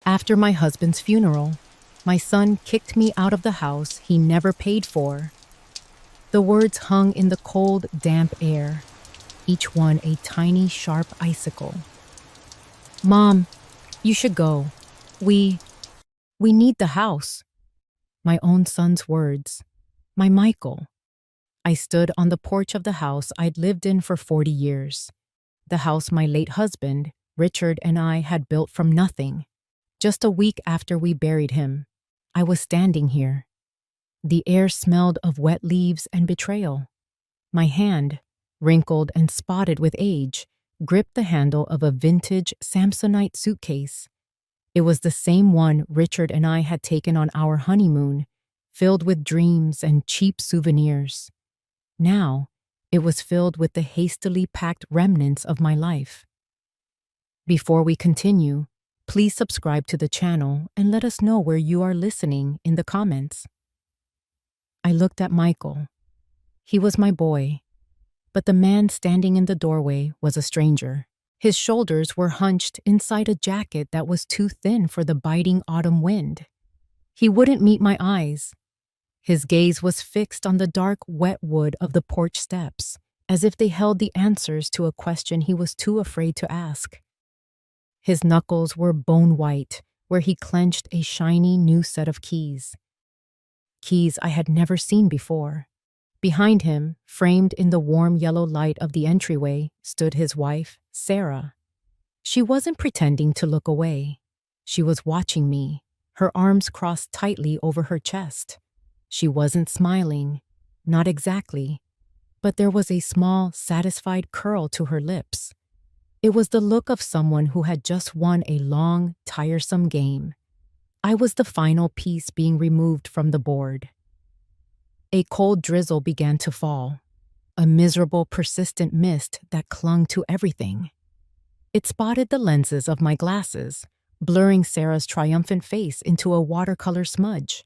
After my husband's funeral, my son kicked me out of the house he never paid for. The words hung in the cold, damp air, each one a tiny, sharp icicle. "Mom, you should go. We we need the house." My own son's words. My Michael. I stood on the porch of the house I'd lived in for 40 years. The house my late husband, Richard, and I had built from nothing. Just a week after we buried him, I was standing here. The air smelled of wet leaves and betrayal. My hand, wrinkled and spotted with age, gripped the handle of a vintage Samsonite suitcase. It was the same one Richard and I had taken on our honeymoon, filled with dreams and cheap souvenirs. Now, it was filled with the hastily packed remnants of my life. Before we continue, please subscribe to the channel and let us know where you are listening in the comments. I looked at Michael. He was my boy, but the man standing in the doorway was a stranger. His shoulders were hunched inside a jacket that was too thin for the biting autumn wind. He wouldn't meet my eyes. His gaze was fixed on the dark, wet wood of the porch steps, as if they held the answers to a question he was too afraid to ask. His knuckles were bone white, where he clenched a shiny new set of keys. Keys I had never seen before. Behind him, framed in the warm yellow light of the entryway, stood his wife, Sarah. She wasn't pretending to look away. She was watching me, her arms crossed tightly over her chest. She wasn't smiling, not exactly, but there was a small, satisfied curl to her lips. It was the look of someone who had just won a long, tiresome game. I was the final piece being removed from the board. A cold drizzle began to fall, a miserable, persistent mist that clung to everything. It spotted the lenses of my glasses, blurring Sarah's triumphant face into a watercolor smudge.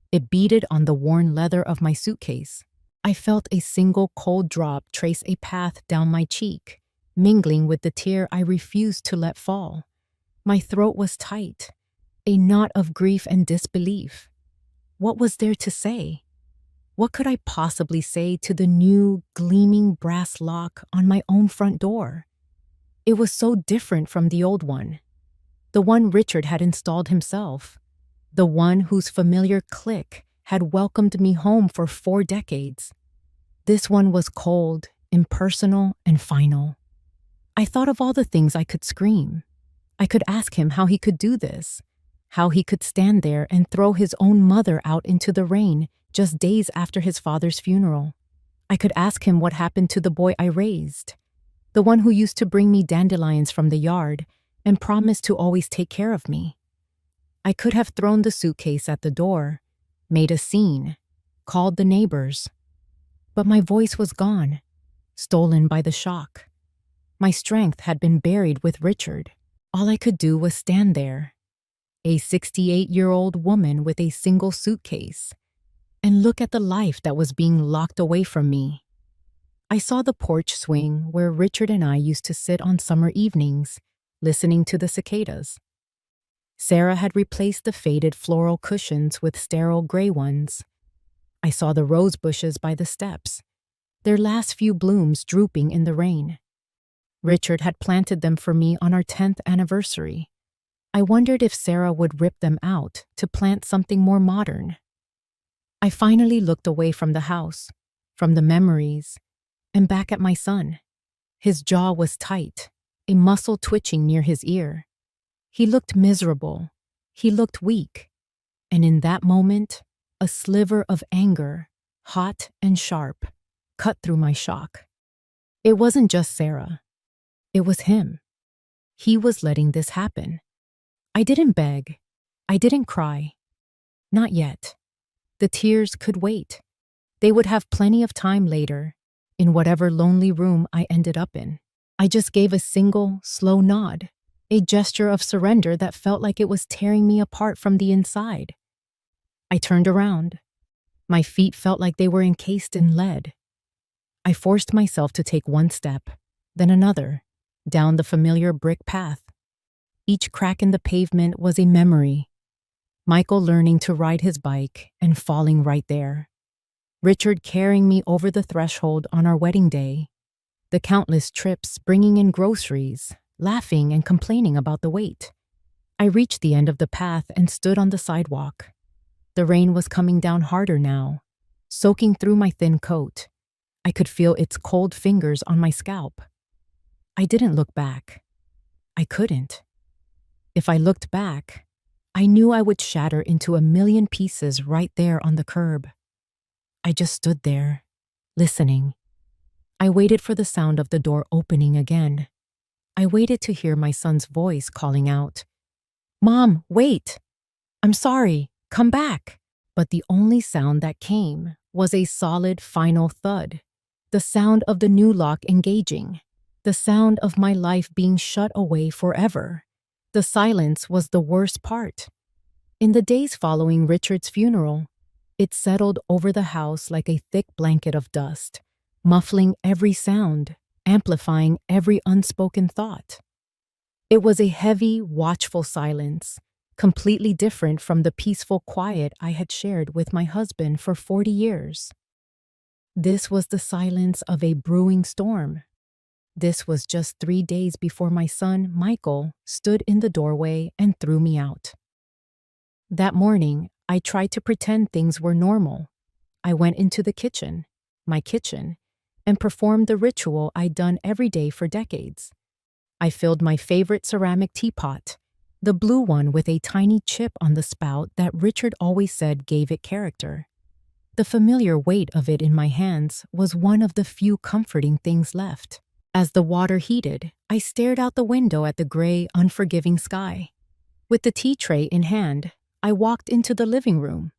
It beaded on the worn leather of my suitcase. I felt a single cold drop trace a path down my cheek, mingling with the tear I refused to let fall. My throat was tight, a knot of grief and disbelief. What was there to say? What could I possibly say to the new, gleaming brass lock on my own front door? It was so different from the old one, the one Richard had installed himself, the one whose familiar click had welcomed me home for 4 decades. This one was cold, impersonal, and final. I thought of all the things I could scream. I could ask him how he could do this, how he could stand there and throw his own mother out into the rain just days after his father's funeral. I could ask him what happened to the boy I raised, the one who used to bring me dandelions from the yard and promised to always take care of me. I could have thrown the suitcase at the door, made a scene, called the neighbors. But my voice was gone, stolen by the shock. My strength had been buried with Richard. All I could do was stand there, a 68-year-old woman with a single suitcase, and look at the life that was being locked away from me. I saw the porch swing where Richard and I used to sit on summer evenings, listening to the cicadas. Sarah had replaced the faded floral cushions with sterile gray ones. I saw the rose bushes by the steps, their last few blooms drooping in the rain. Richard had planted them for me on our 10th anniversary. I wondered if Sarah would rip them out to plant something more modern. I finally looked away from the house, from the memories, and back at my son. His jaw was tight, a muscle twitching near his ear. He looked miserable. He looked weak. And in that moment, a sliver of anger, hot and sharp, cut through my shock. It wasn't just Sarah. It was him. He was letting this happen. I didn't beg. I didn't cry. Not yet. The tears could wait. They would have plenty of time later, in whatever lonely room I ended up in. I just gave a single, slow nod, a gesture of surrender that felt like it was tearing me apart from the inside. I turned around. My feet felt like they were encased in lead. I forced myself to take one step, then another, down the familiar brick path. Each crack in the pavement was a memory. Michael learning to ride his bike and falling right there. Richard carrying me over the threshold on our wedding day. The countless trips bringing in groceries, laughing and complaining about the wait. I reached the end of the path and stood on the sidewalk. The rain was coming down harder now, soaking through my thin coat. I could feel its cold fingers on my scalp. I didn't look back. I couldn't. If I looked back, I knew I would shatter into a million pieces right there on the curb. I just stood there, listening. I waited for the sound of the door opening again. I waited to hear my son's voice calling out, "Mom, wait! I'm sorry, come back!" But the only sound that came was a solid final thud. The sound of the new lock engaging. The sound of my life being shut away forever. The silence was the worst part. In the days following Richard's funeral, it settled over the house like a thick blanket of dust, muffling every sound, amplifying every unspoken thought. It was a heavy, watchful silence, completely different from the peaceful quiet I had shared with my husband for 40 years. This was the silence of a brewing storm. This was just 3 days before my son, Michael, stood in the doorway and threw me out. That morning, I tried to pretend things were normal. I went into the kitchen, my kitchen, and performed the ritual I'd done every day for decades. I filled my favorite ceramic teapot, the blue one with a tiny chip on the spout that Richard always said gave it character. The familiar weight of it in my hands was one of the few comforting things left. As the water heated, I stared out the window at the gray, unforgiving sky. With the tea tray in hand, I walked into the living room.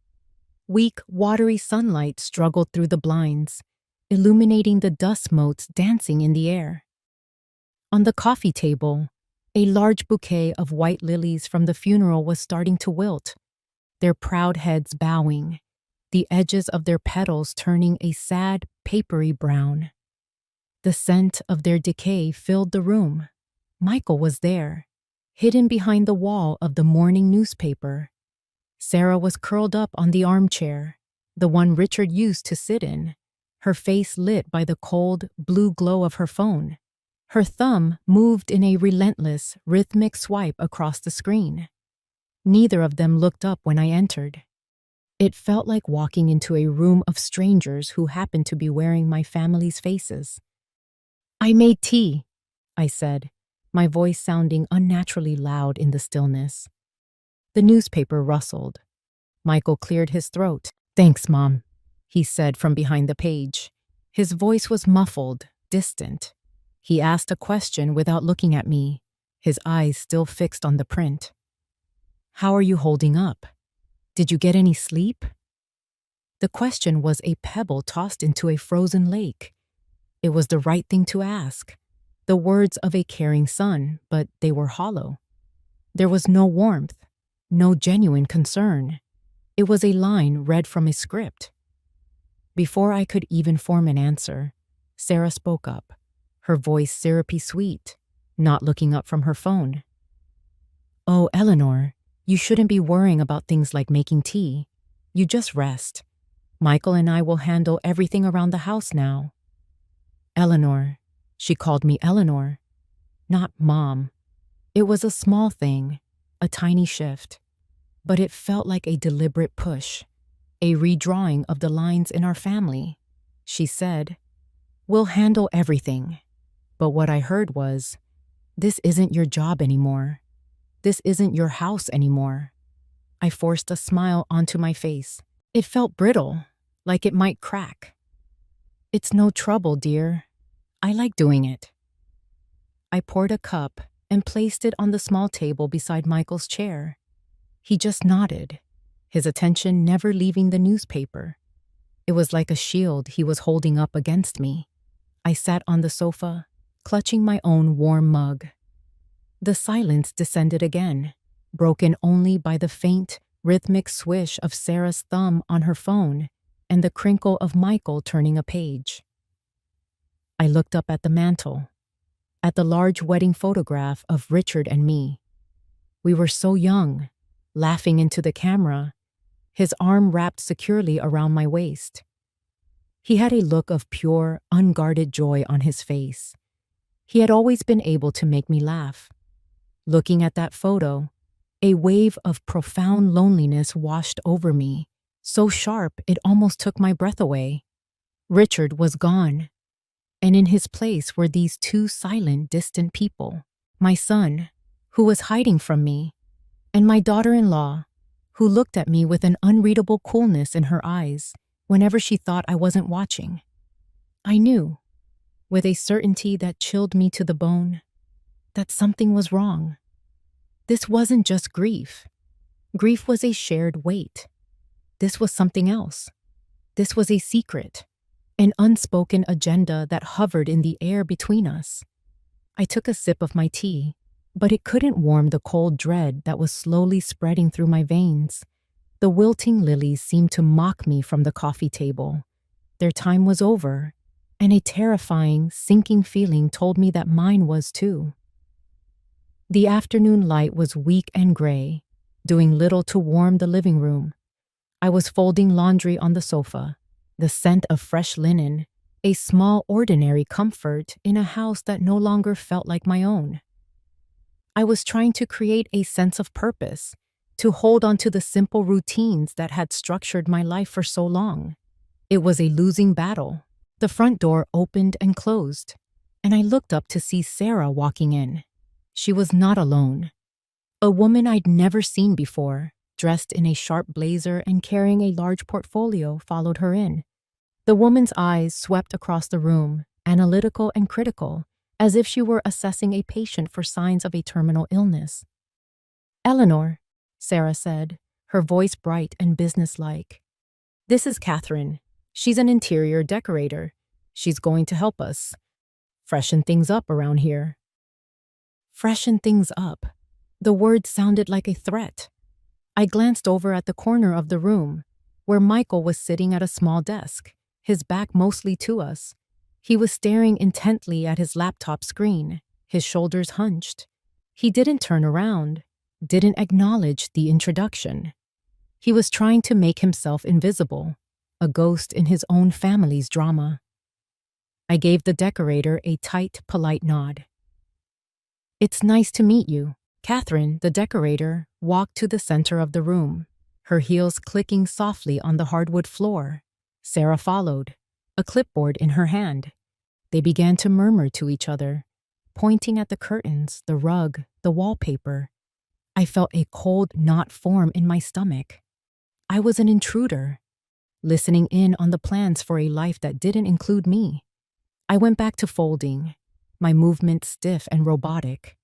Weak, watery sunlight struggled through the blinds, illuminating the dust motes dancing in the air. On the coffee table, a large bouquet of white lilies from the funeral was starting to wilt, their proud heads bowing, the edges of their petals turning a sad, papery brown. The scent of their decay filled the room. Michael was there, hidden behind the wall of the morning newspaper. Sarah was curled up on the armchair, the one Richard used to sit in, her face lit by the cold, blue glow of her phone. Her thumb moved in a relentless, rhythmic swipe across the screen. Neither of them looked up when I entered. It felt like walking into a room of strangers who happened to be wearing my family's faces. "I made tea," I said, my voice sounding unnaturally loud in the stillness. The newspaper rustled. Michael cleared his throat. "Thanks, Mom," he said from behind the page. His voice was muffled, distant. He asked a question without looking at me, his eyes still fixed on the print. "How are you holding up? Did you get any sleep?" The question was a pebble tossed into a frozen lake. It was the right thing to ask. The words of a caring son, but they were hollow. There was no warmth, no genuine concern. It was a line read from a script. Before I could even form an answer, Sarah spoke up, her voice syrupy sweet, not looking up from her phone. "Oh, Eleanor, you shouldn't be worrying about things like making tea. You just rest. Michael and I will handle everything around the house now." Eleanor. She called me Eleanor, not Mom. It was a small thing, a tiny shift, but it felt like a deliberate push, a redrawing of the lines in our family. She said, "We'll handle everything." But what I heard was, "This isn't your job anymore. This isn't your house anymore." I forced a smile onto my face. It felt brittle, like it might crack. "It's no trouble, dear. I like doing it." I poured a cup and placed it on the small table beside Michael's chair. He just nodded, his attention never leaving the newspaper. It was like a shield he was holding up against me. I sat on the sofa, clutching my own warm mug. The silence descended again, broken only by the faint, rhythmic swish of Sarah's thumb on her phone and the crinkle of Michael turning a page. I looked up at the mantel, at the large wedding photograph of Richard and me. We were so young, laughing into the camera, his arm wrapped securely around my waist. He had a look of pure, unguarded joy on his face. He had always been able to make me laugh. Looking at that photo, a wave of profound loneliness washed over me, so sharp it almost took my breath away. Richard was gone, and in his place were these two silent, distant people. My son, who was hiding from me, and my daughter-in-law, who looked at me with an unreadable coolness in her eyes whenever she thought I wasn't watching. I knew, with a certainty that chilled me to the bone, that something was wrong. This wasn't just grief. Grief was a shared weight. This was something else. This was a secret, an unspoken agenda that hovered in the air between us. I took a sip of my tea, but it couldn't warm the cold dread that was slowly spreading through my veins. The wilting lilies seemed to mock me from the coffee table. Their time was over, and a terrifying, sinking feeling told me that mine was too. The afternoon light was weak and gray, doing little to warm the living room. I was folding laundry on the sofa, the scent of fresh linen, a small ordinary comfort in a house that no longer felt like my own. I was trying to create a sense of purpose, to hold on to the simple routines that had structured my life for so long. It was a losing battle. The front door opened and closed, and I looked up to see Sarah walking in. She was not alone. A woman I'd never seen before, dressed in a sharp blazer and carrying a large portfolio, followed her in. The woman's eyes swept across the room, analytical and critical, as if she were assessing a patient for signs of a terminal illness. "Eleanor," Sarah said, her voice bright and businesslike. "This is Catherine. She's an interior decorator. She's going to help us freshen things up around here." Freshen things up. The word sounded like a threat. I glanced over at the corner of the room, where Michael was sitting at a small desk, his back mostly to us. He was staring intently at his laptop screen, his shoulders hunched. He didn't turn around, didn't acknowledge the introduction. He was trying to make himself invisible, a ghost in his own family's drama. I gave the decorator a tight, polite nod. "It's nice to meet you." Catherine, the decorator, walked to the center of the room, her heels clicking softly on the hardwood floor. Sarah followed, a clipboard in her hand. They began to murmur to each other, pointing at the curtains, the rug, the wallpaper. I felt a cold knot form in my stomach. I was an intruder, listening in on the plans for a life that didn't include me. I went back to folding, my movements stiff and robotic.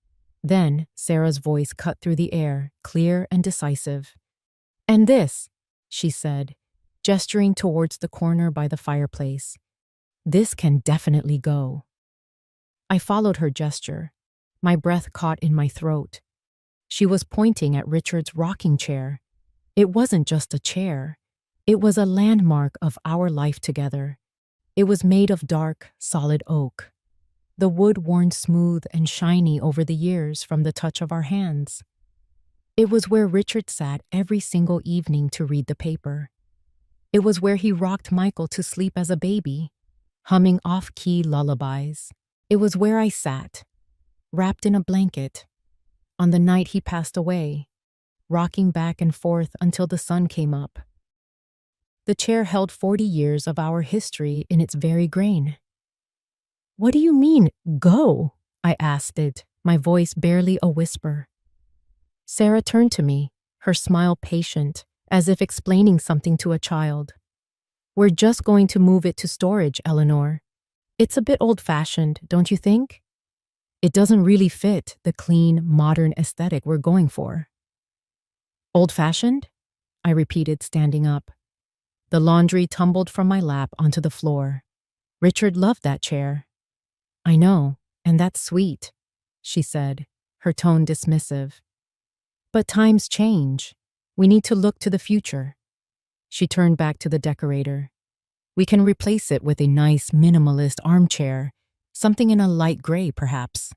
Then Sarah's voice cut through the air, clear and decisive. "And this," she said, gesturing towards the corner by the fireplace. "This can definitely go." I followed her gesture, my breath caught in my throat. She was pointing at Richard's rocking chair. It wasn't just a chair. It was a landmark of our life together. It was made of dark, solid oak, the wood worn smooth and shiny over the years from the touch of our hands. It was where Richard sat every single evening to read the paper. It was where he rocked Michael to sleep as a baby, humming off-key lullabies. It was where I sat, wrapped in a blanket, on the night he passed away, rocking back and forth until the sun came up. The chair held 40 years of our history in its very grain. "What do you mean, go?" I asked it, my voice barely a whisper. Sarah turned to me, her smile patient, as if explaining something to a child. "We're just going to move it to storage, Eleanor. It's a bit old-fashioned, don't you think? It doesn't really fit the clean, modern aesthetic we're going for." "Old-fashioned?" I repeated, standing up. The laundry tumbled from my lap onto the floor. "Richard loved that chair." "I know, and that's sweet," she said, her tone dismissive. "But times change. We need to look to the future." She turned back to the decorator. "We can replace it with a nice minimalist armchair, something in a light gray, perhaps."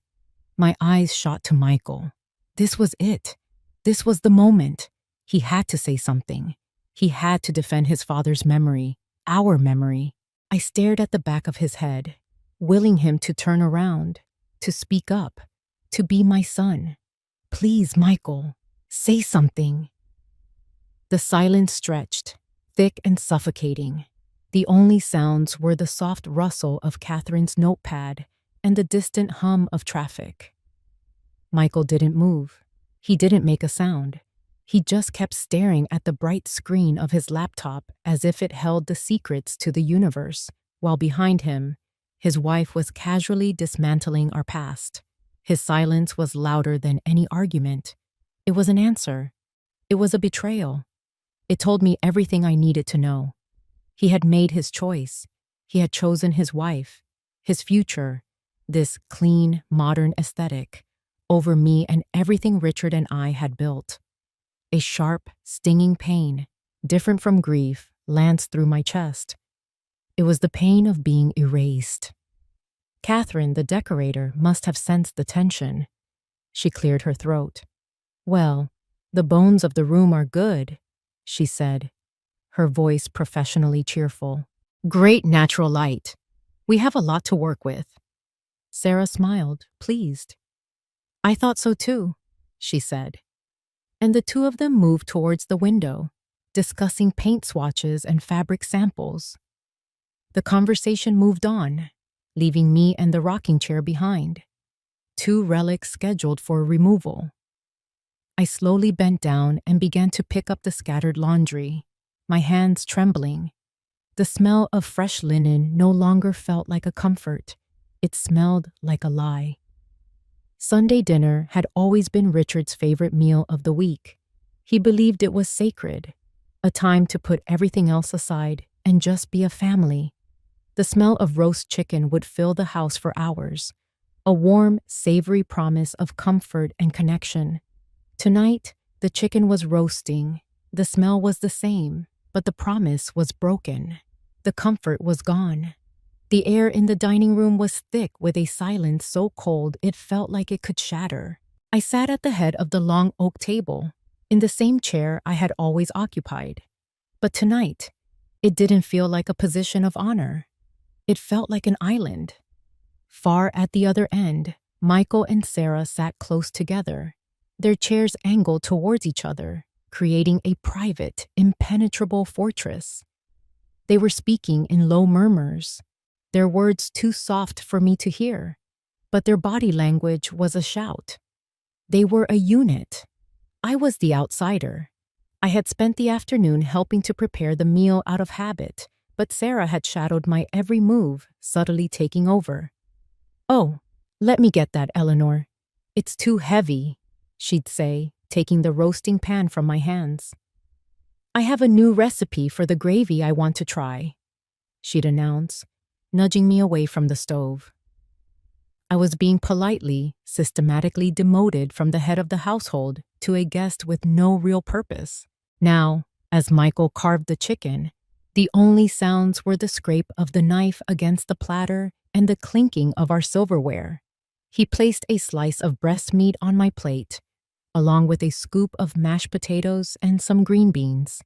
My eyes shot to Michael. This was it. This was the moment. He had to say something. He had to defend his father's memory, our memory. I stared at the back of his head, willing him to turn around, to speak up, to be my son. Please, Michael, say something. The silence stretched, thick and suffocating. The only sounds were the soft rustle of Catherine's notepad and the distant hum of traffic. Michael didn't move. He didn't make a sound. He just kept staring at the bright screen of his laptop as if it held the secrets to the universe, while behind him, his wife was casually dismantling our past. His silence was louder than any argument. It was an answer. It was a betrayal. It told me everything I needed to know. He had made his choice. He had chosen his wife, his future, this clean, modern aesthetic, over me and everything Richard and I had built. A sharp, stinging pain, different from grief, lanced through my chest. It was the pain of being erased. Catherine, the decorator, must have sensed the tension. She cleared her throat. "Well, the bones of the room are good," she said, her voice professionally cheerful. "Great natural light. We have a lot to work with." Sarah smiled, pleased. "I thought so too," she said. And the two of them moved towards the window, discussing paint swatches and fabric samples. The conversation moved on, leaving me and the rocking chair behind, two relics scheduled for removal. I slowly bent down and began to pick up the scattered laundry, my hands trembling. The smell of fresh linen no longer felt like a comfort. It smelled like a lie. Sunday dinner had always been Richard's favorite meal of the week. He believed it was sacred, a time to put everything else aside and just be a family. The smell of roast chicken would fill the house for hours, a warm, savory promise of comfort and connection. Tonight, the chicken was roasting. The smell was the same, but the promise was broken. The comfort was gone. The air in the dining room was thick with a silence so cold it felt like it could shatter. I sat at the head of the long oak table, in the same chair I had always occupied. But tonight, it didn't feel like a position of honor. It felt like an island. Far at the other end, Michael and Sarah sat close together, their chairs angled towards each other, creating a private, impenetrable fortress. They were speaking in low murmurs, their words too soft for me to hear, but their body language was a shout. They were a unit. I was the outsider. I had spent the afternoon helping to prepare the meal out of habit, but Sarah had shadowed my every move, subtly taking over. "Oh, let me get that, Eleanor. It's too heavy," she'd say, taking the roasting pan from my hands. "I have a new recipe for the gravy I want to try," she'd announce, nudging me away from the stove. I was being politely, systematically demoted from the head of the household to a guest with no real purpose. Now, as Michael carved the chicken, the only sounds were the scrape of the knife against the platter and the clinking of our silverware. He placed a slice of breast meat on my plate, along with a scoop of mashed potatoes and some green beans.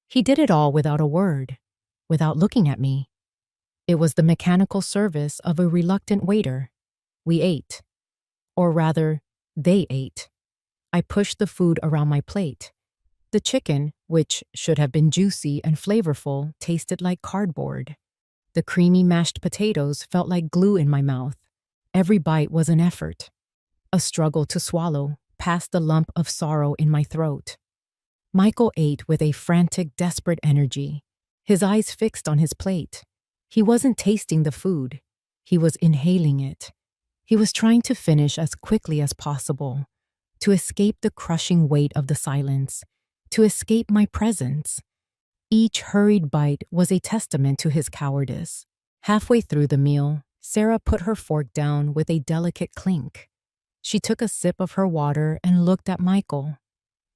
He did it all without a word, without looking at me. It was the mechanical service of a reluctant waiter. We ate. Or rather, they ate. I pushed the food around my plate. The chicken, which should have been juicy and flavorful, tasted like cardboard. The creamy mashed potatoes felt like glue in my mouth. Every bite was an effort, a struggle to swallow past the lump of sorrow in my throat. Michael ate with a frantic, desperate energy, his eyes fixed on his plate. He wasn't tasting the food. He was inhaling it. He was trying to finish as quickly as possible, to escape the crushing weight of the silence, to escape my presence. Each hurried bite was a testament to his cowardice. Halfway through the meal, Sarah put her fork down with a delicate clink. She took a sip of her water and looked at Michael,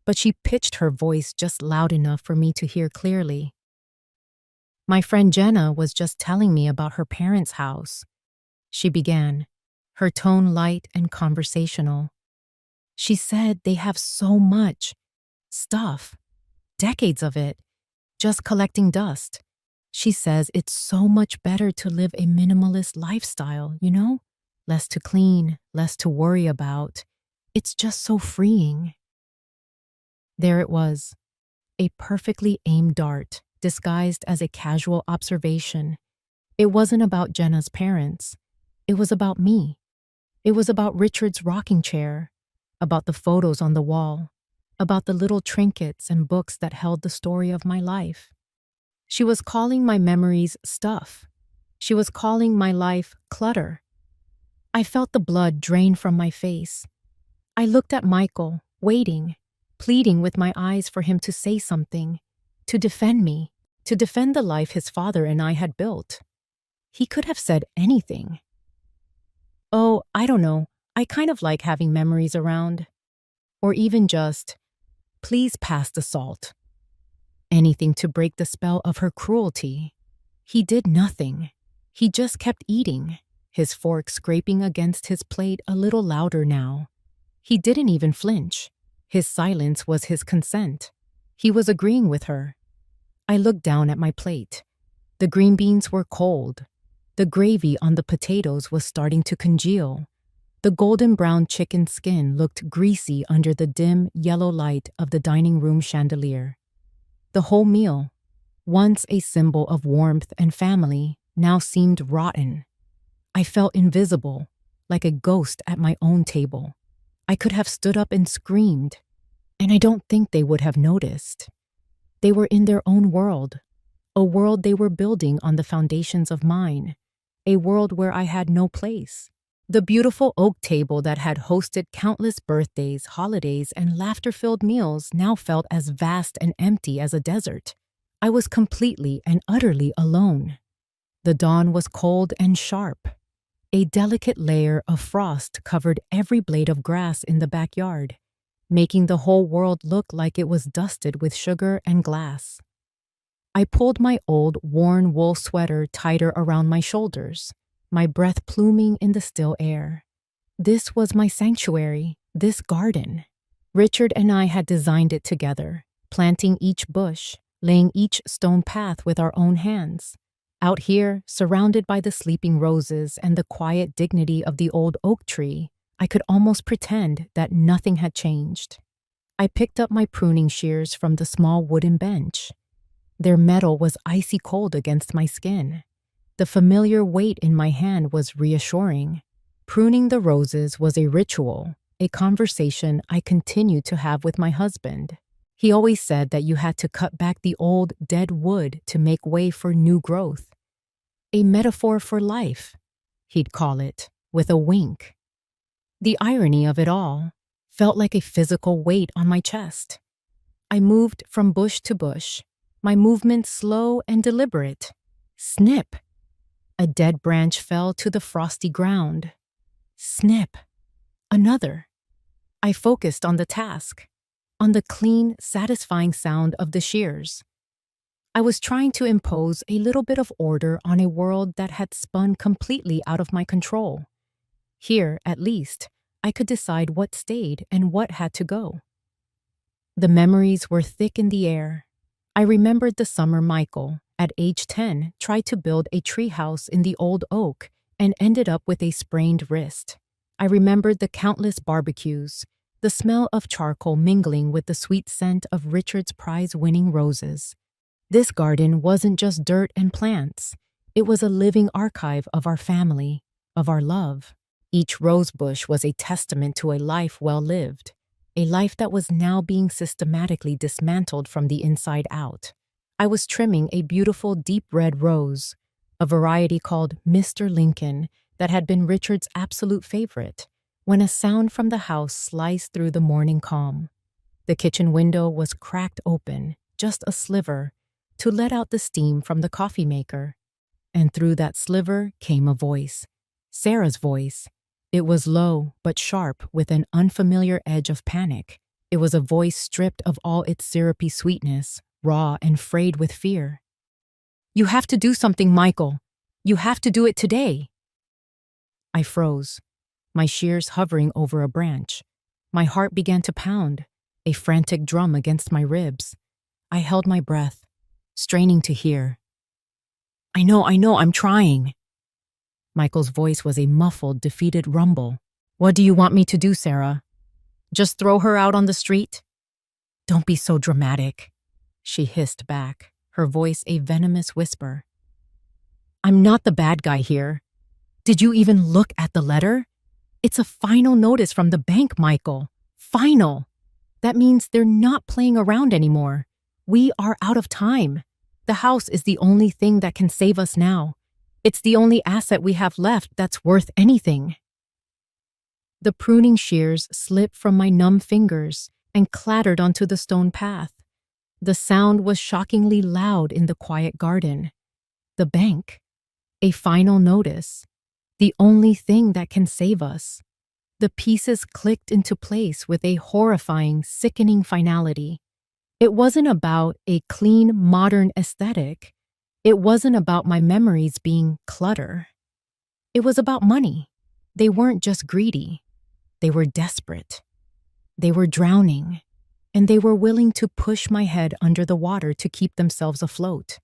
but she pitched her voice just loud enough for me to hear clearly. "My friend Jenna was just telling me about her parents' house," she began, her tone light and conversational. She said they have so much stuff, decades of it, just collecting dust. She says it's so much better to live a minimalist lifestyle, you know? Less to clean, less to worry about. It's just so freeing. There it was, a perfectly aimed dart, disguised as a casual observation. It wasn't about Jenna's parents. It was about me. It was about Richard's rocking chair, about the photos on the wall, about the little trinkets and books that held the story of my life. She was calling my memories stuff. She was calling my life clutter. I felt the blood drain from my face. I looked at Michael, waiting, pleading with my eyes for him to say something, to defend me, to defend the life his father and I had built. He could have said anything. Oh, I don't know, I kind of like having memories around. Or even just, please pass the salt. Anything to break the spell of her cruelty. He did nothing. He just kept eating, his fork scraping against his plate a little louder now. He didn't even flinch. His silence was his consent. He was agreeing with her. I looked down at my plate. The green beans were cold. The gravy on the potatoes was starting to congeal. The golden brown chicken skin looked greasy under the dim yellow light of the dining room chandelier. The whole meal, once a symbol of warmth and family, now seemed rotten. I felt invisible, like a ghost at my own table. I could have stood up and screamed, and I don't think they would have noticed. They were in their own world, a world they were building on the foundations of mine, a world where I had no place. The beautiful oak table that had hosted countless birthdays, holidays, and laughter-filled meals now felt as vast and empty as a desert. I was completely and utterly alone. The dawn was cold and sharp. A delicate layer of frost covered every blade of grass in the backyard, making the whole world look like it was dusted with sugar and glass. I pulled my old, worn wool sweater tighter around my shoulders, my breath pluming in the still air. This was my sanctuary, this garden. Richard and I had designed it together, planting each bush, laying each stone path with our own hands. Out here, surrounded by the sleeping roses and the quiet dignity of the old oak tree, I could almost pretend that nothing had changed. I picked up my pruning shears from the small wooden bench. Their metal was icy cold against my skin. The familiar weight in my hand was reassuring. Pruning the roses was a ritual, a conversation I continued to have with my husband. He always said that you had to cut back the old, dead wood to make way for new growth. A metaphor for life, he'd call it, with a wink. The irony of it all felt like a physical weight on my chest. I moved from bush to bush, my movements slow and deliberate. Snip! A dead branch fell to the frosty ground. Snip! Another. I focused on the task, on the clean, satisfying sound of the shears. I was trying to impose a little bit of order on a world that had spun completely out of my control. Here, at least, I could decide what stayed and what had to go. The memories were thick in the air. I remembered the summer Michael, at age 10, tried to build a treehouse in the old oak and ended up with a sprained wrist. I remembered the countless barbecues, the smell of charcoal mingling with the sweet scent of Richard's prize-winning roses. This garden wasn't just dirt and plants. It was a living archive of our family, of our love. Each rose bush was a testament to a life well lived, a life that was now being systematically dismantled from the inside out. I was trimming a beautiful deep red rose, a variety called Mr. Lincoln that had been Richard's absolute favorite, when a sound from the house sliced through the morning calm. The kitchen window was cracked open, just a sliver, to let out the steam from the coffee maker. And through that sliver came a voice, Sarah's voice. It was low but sharp with an unfamiliar edge of panic. It was a voice stripped of all its syrupy sweetness, raw and frayed with fear. "You have to do something, Michael. You have to do it today." I froze, my shears hovering over a branch, My heart began to pound, a frantic drum against my ribs. I held my breath, straining to hear. I know, I'm trying." Michael's voice was a muffled, defeated rumble. "What do you want me to do, Sarah? Just throw her out on the street?" "Don't be so dramatic," she hissed back, her voice a venomous whisper. "I'm not the bad guy here. Did you even look at the letter? It's a final notice from the bank, Michael. Final. That means they're not playing around anymore. We are out of time. The house is the only thing that can save us now. It's the only asset we have left that's worth anything." The pruning shears slipped from my numb fingers and clattered onto the stone path. The sound was shockingly loud in the quiet garden. The bank. A final notice. The only thing that can save us. The pieces clicked into place with a horrifying, sickening finality. It wasn't about a clean, modern aesthetic. It wasn't about my memories being clutter. It was about money. They weren't just greedy. They were desperate. They were drowning, and they were willing to push my head under the water to keep themselves afloat.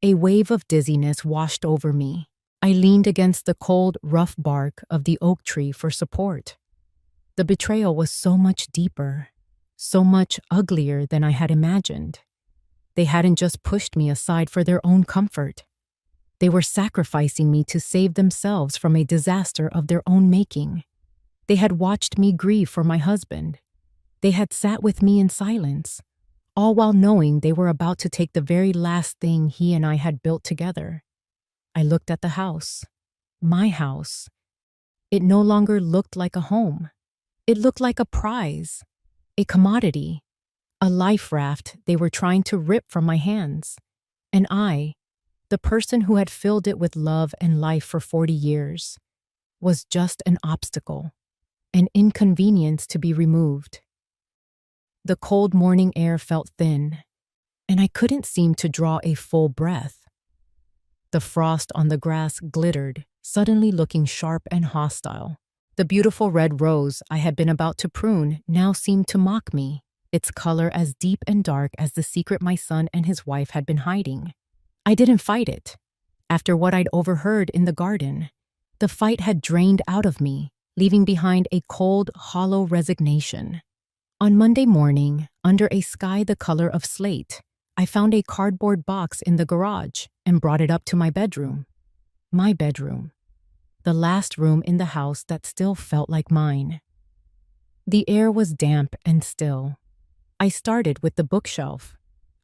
A wave of dizziness washed over me. I leaned against the cold, rough bark of the oak tree for support. The betrayal was so much deeper, so much uglier than I had imagined. They hadn't just pushed me aside for their own comfort. They were sacrificing me to save themselves from a disaster of their own making. They had watched me grieve for my husband. They had sat with me in silence, all while knowing they were about to take the very last thing he and I had built together. I looked at the house. My house. It no longer looked like a home. It looked like a prize, a commodity, a life raft they were trying to rip from my hands. And I, the person who had filled it with love and life for 40 years, was just an obstacle, an inconvenience to be removed. The cold morning air felt thin, and I couldn't seem to draw a full breath. The frost on the grass glittered, suddenly looking sharp and hostile. The beautiful red rose I had been about to prune now seemed to mock me, its color as deep and dark as the secret my son and his wife had been hiding. I didn't fight it. After what I'd overheard in the garden, the fight had drained out of me, leaving behind a cold, hollow resignation. On Monday morning, under a sky the color of slate, I found a cardboard box in the garage and brought it up to my bedroom. My bedroom. The last room in the house that still felt like mine. The air was damp and still. I started with the bookshelf.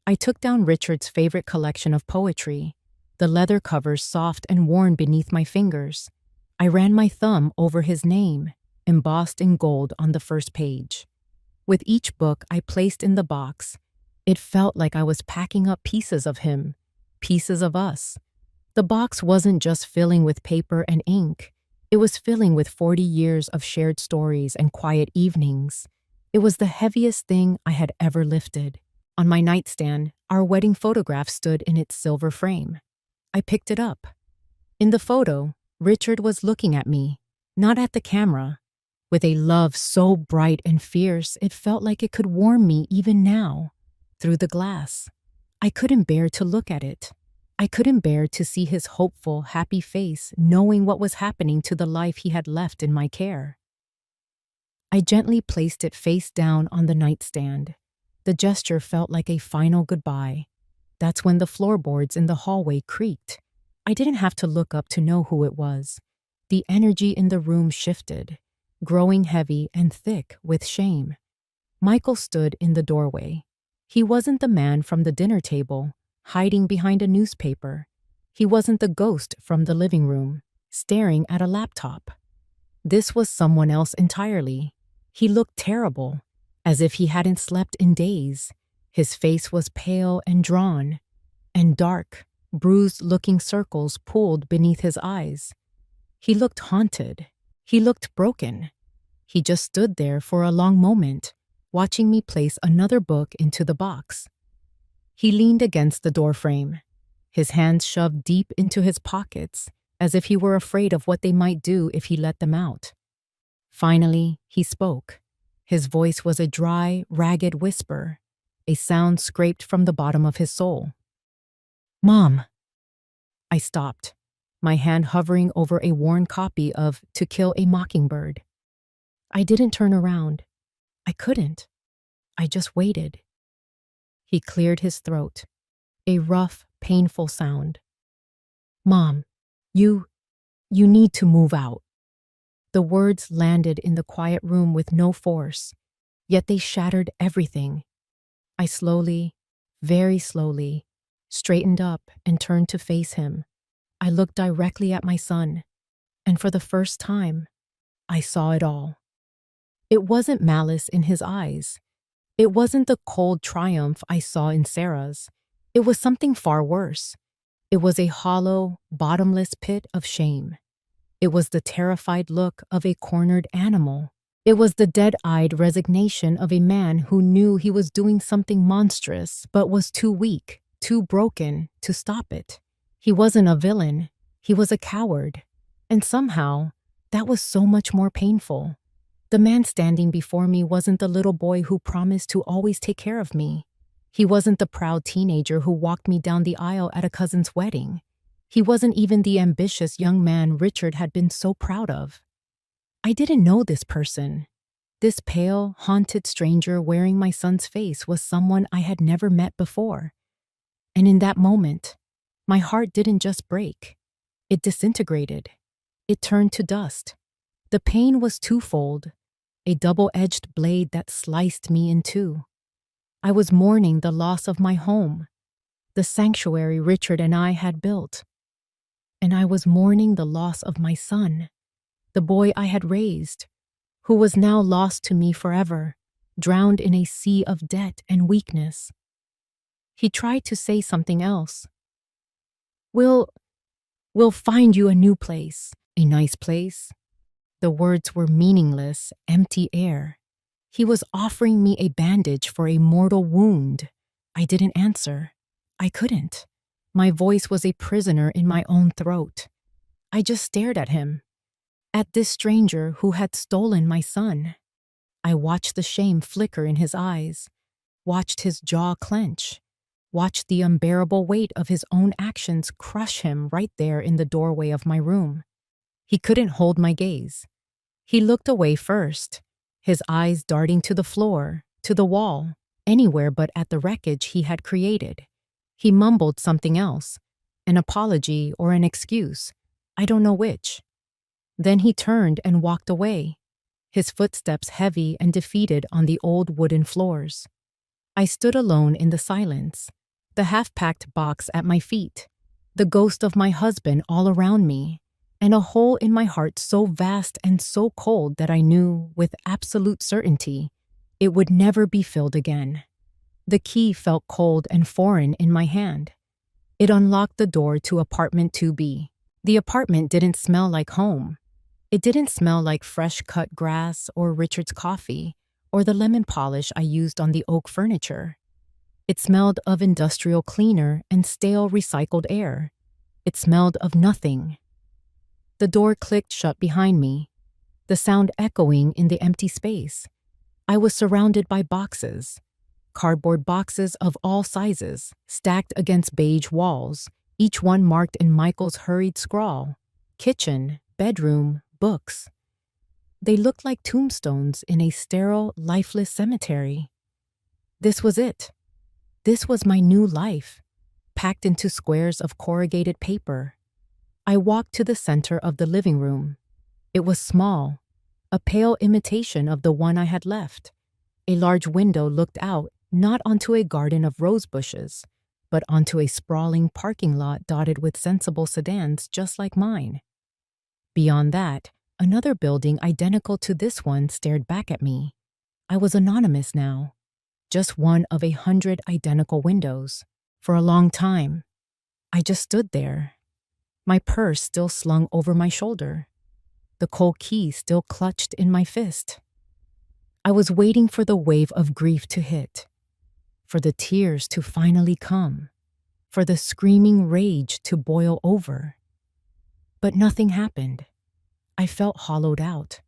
I took down Richard's favorite collection of poetry, the leather covers soft and worn beneath my fingers. I ran my thumb over his name, embossed in gold on the first page. With each book I placed in the box, it felt like I was packing up pieces of him, pieces of us. The box wasn't just filling with paper and ink. It was filling with 40 years of shared stories and quiet evenings. It was the heaviest thing I had ever lifted. On my nightstand, our wedding photograph stood in its silver frame. I picked it up. In the photo, Richard was looking at me, not at the camera. With a love so bright and fierce, it felt like it could warm me even now. Through the glass. I couldn't bear to look at it. I couldn't bear to see his hopeful, happy face, knowing what was happening to the life he had left in my care. I gently placed it face down on the nightstand. The gesture felt like a final goodbye. That's when the floorboards in the hallway creaked. I didn't have to look up to know who it was. The energy in the room shifted, growing heavy and thick with shame. Michael stood in the doorway. He wasn't the man from the dinner table, hiding behind a newspaper. He wasn't the ghost from the living room, staring at a laptop. This was someone else entirely. He looked terrible, as if he hadn't slept in days. His face was pale and drawn, and dark, bruised-looking circles pooled beneath his eyes. He looked haunted. He looked broken. He just stood there for a long moment, watching me place another book into the box. He leaned against the doorframe, his hands shoved deep into his pockets, as if he were afraid of what they might do if he let them out. Finally, he spoke. His voice was a dry, ragged whisper, a sound scraped from the bottom of his soul. "Mom!" I stopped, my hand hovering over a worn copy of To Kill a Mockingbird. I didn't turn around. I couldn't. I just waited. He cleared his throat, a rough, painful sound. "Mom, you need to move out." The words landed in the quiet room with no force, yet they shattered everything. I slowly, very slowly, straightened up and turned to face him. I looked directly at my son, and for the first time, I saw it all. It wasn't malice in his eyes. It wasn't the cold triumph I saw in Sarah's. It was something far worse. It was a hollow, bottomless pit of shame. It was the terrified look of a cornered animal. It was the dead-eyed resignation of a man who knew he was doing something monstrous but was too weak, too broken to stop it. He wasn't a villain. He was a coward. And somehow, that was so much more painful. The man standing before me wasn't the little boy who promised to always take care of me. He wasn't the proud teenager who walked me down the aisle at a cousin's wedding. He wasn't even the ambitious young man Richard had been so proud of. I didn't know this person. This pale, haunted stranger wearing my son's face was someone I had never met before. And in that moment, my heart didn't just break. It disintegrated. It turned to dust. The pain was twofold, a double-edged blade that sliced me in two. I was mourning the loss of my home, the sanctuary Richard and I had built. And I was mourning the loss of my son, the boy I had raised, who was now lost to me forever, drowned in a sea of debt and weakness. He tried to say something else. We'll find you a new place, a nice place." The words were meaningless, empty air. He was offering me a bandage for a mortal wound. I didn't answer. I couldn't. My voice was a prisoner in my own throat. I just stared at him, at this stranger who had stolen my son. I watched the shame flicker in his eyes, watched his jaw clench, watched the unbearable weight of his own actions crush him right there in the doorway of my room. He couldn't hold my gaze. He looked away first, his eyes darting to the floor, to the wall, anywhere but at the wreckage he had created. He mumbled something else, an apology or an excuse, I don't know which. Then he turned and walked away, his footsteps heavy and defeated on the old wooden floors. I stood alone in the silence, the half-packed box at my feet, the ghost of my husband all around me, and a hole in my heart so vast and so cold that I knew, with absolute certainty, it would never be filled again. The key felt cold and foreign in my hand. It unlocked the door to apartment 2B. The apartment didn't smell like home. It didn't smell like fresh-cut grass or Richard's coffee or the lemon polish I used on the oak furniture. It smelled of industrial cleaner and stale recycled air. It smelled of nothing. The door clicked shut behind me, the sound echoing in the empty space. I was surrounded by boxes, cardboard boxes of all sizes, stacked against beige walls, each one marked in Michael's hurried scrawl. Kitchen, bedroom, books. They looked like tombstones in a sterile, lifeless cemetery. This was it. This was my new life, packed into squares of corrugated paper. I walked to the center of the living room. It was small, a pale imitation of the one I had left. A large window looked out, not onto a garden of rose bushes, but onto a sprawling parking lot dotted with sensible sedans just like mine. Beyond that, another building identical to this one stared back at me. I was anonymous now, just one of 100 identical windows. For a long time, I just stood there, my purse still slung over my shoulder, the cold key still clutched in my fist. I was waiting for the wave of grief to hit, for the tears to finally come, for the screaming rage to boil over. But nothing happened. I felt hollowed out.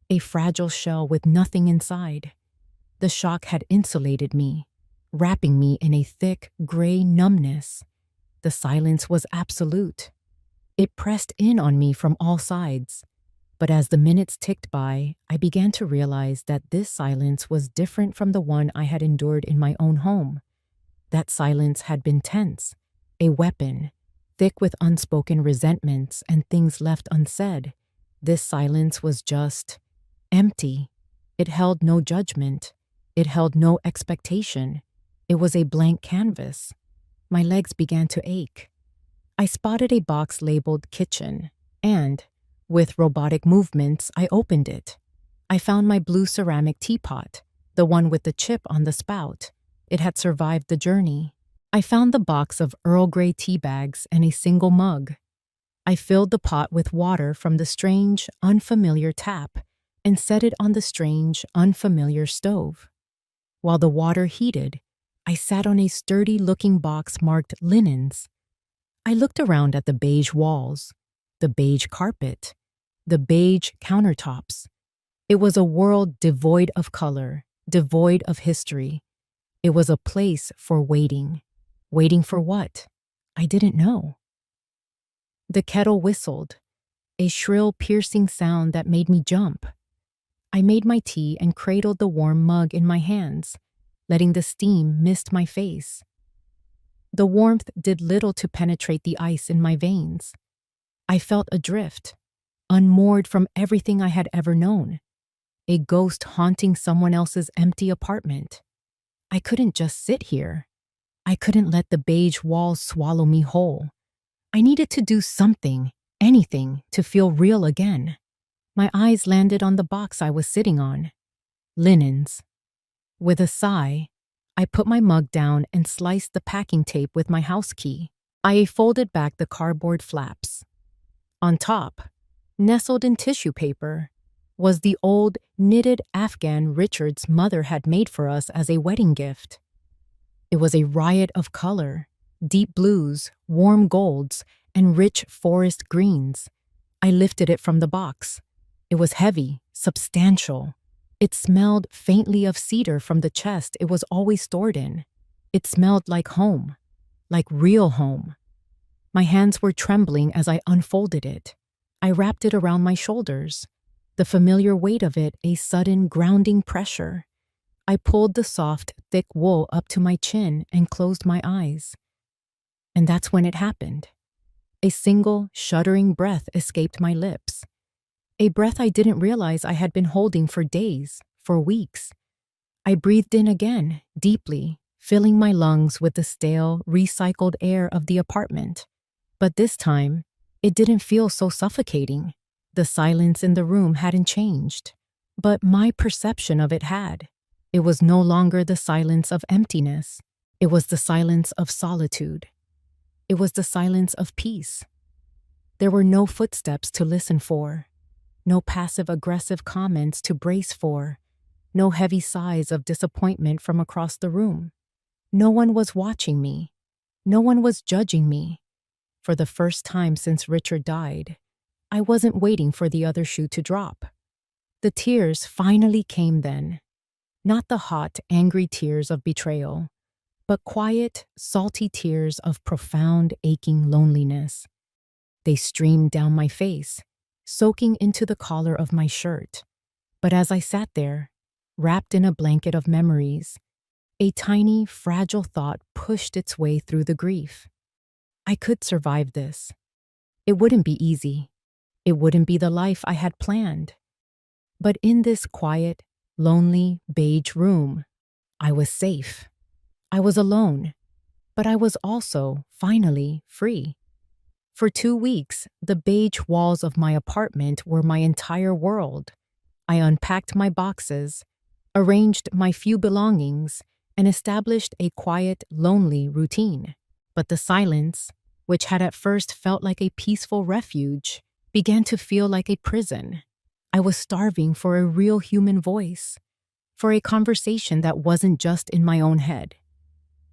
a fragile shell with nothing inside. The shock had insulated me, wrapping me in a thick, gray numbness. The silence was absolute. It pressed in on me from all sides. But as the minutes ticked by, I began to realize that this silence was different from the one I had endured in my own home. That silence had been tense, a weapon, thick with unspoken resentments and things left unsaid. This silence was just empty. It held no judgment. It held no expectation. It was a blank canvas. My legs began to ache. I spotted a box labeled kitchen, and, with robotic movements, I opened it. I found my blue ceramic teapot, the one with the chip on the spout. It had survived the journey. I found the box of Earl Grey tea bags and a single mug. I filled the pot with water from the strange, unfamiliar tap and set it on the strange, unfamiliar stove. While the water heated, I sat on a sturdy-looking box marked linens. I looked around at the beige walls, the beige carpet, the beige countertops. It was a world devoid of color, devoid of history. It was a place for waiting. Waiting for what? I didn't know. The kettle whistled, a shrill, piercing sound that made me jump. I made my tea and cradled the warm mug in my hands, letting the steam mist my face. The warmth did little to penetrate the ice in my veins. I felt adrift, unmoored from everything I had ever known, a ghost haunting someone else's empty apartment. I couldn't just sit here. I couldn't let the beige walls swallow me whole. I needed to do something, anything, to feel real again. My eyes landed on the box I was sitting on. Linens. With a sigh, I put my mug down and sliced the packing tape with my house key. I folded back the cardboard flaps. On top, nestled in tissue paper, was the old knitted Afghan Richard's mother had made for us as a wedding gift. It was a riot of color, deep blues, warm golds, and rich forest greens. I lifted it from the box. It was heavy, substantial. It smelled faintly of cedar from the chest it was always stored in. It smelled like home, like real home. My hands were trembling as I unfolded it. I wrapped it around my shoulders, the familiar weight of it a sudden grounding pressure. I pulled the soft, thick wool up to my chin and closed my eyes. And that's when it happened. A single, shuddering breath escaped my lips. A breath I didn't realize I had been holding for days, for weeks. I breathed in again, deeply, filling my lungs with the stale, recycled air of the apartment. But this time, it didn't feel so suffocating. The silence in the room hadn't changed, but my perception of it had. It was no longer the silence of emptiness. It was the silence of solitude. It was the silence of peace. There were no footsteps to listen for, no passive-aggressive comments to brace for, no heavy sighs of disappointment from across the room. No one was watching me. No one was judging me. For the first time since Richard died, I wasn't waiting for the other shoe to drop. The tears finally came then. Not the hot, angry tears of betrayal, but quiet, salty tears of profound, aching loneliness. They streamed down my face, soaking into the collar of my shirt. But as I sat there, wrapped in a blanket of memories, a tiny, fragile thought pushed its way through the grief. I could survive this. It wouldn't be easy. It wouldn't be the life I had planned. But in this quiet, lonely, beige room, I was safe. I was alone, but I was also, finally, free. For 2 weeks, the beige walls of my apartment were my entire world. I unpacked my boxes, arranged my few belongings, and established a quiet, lonely routine. But the silence, which had at first felt like a peaceful refuge, began to feel like a prison. I was starving for a real human voice, for a conversation that wasn't just in my own head.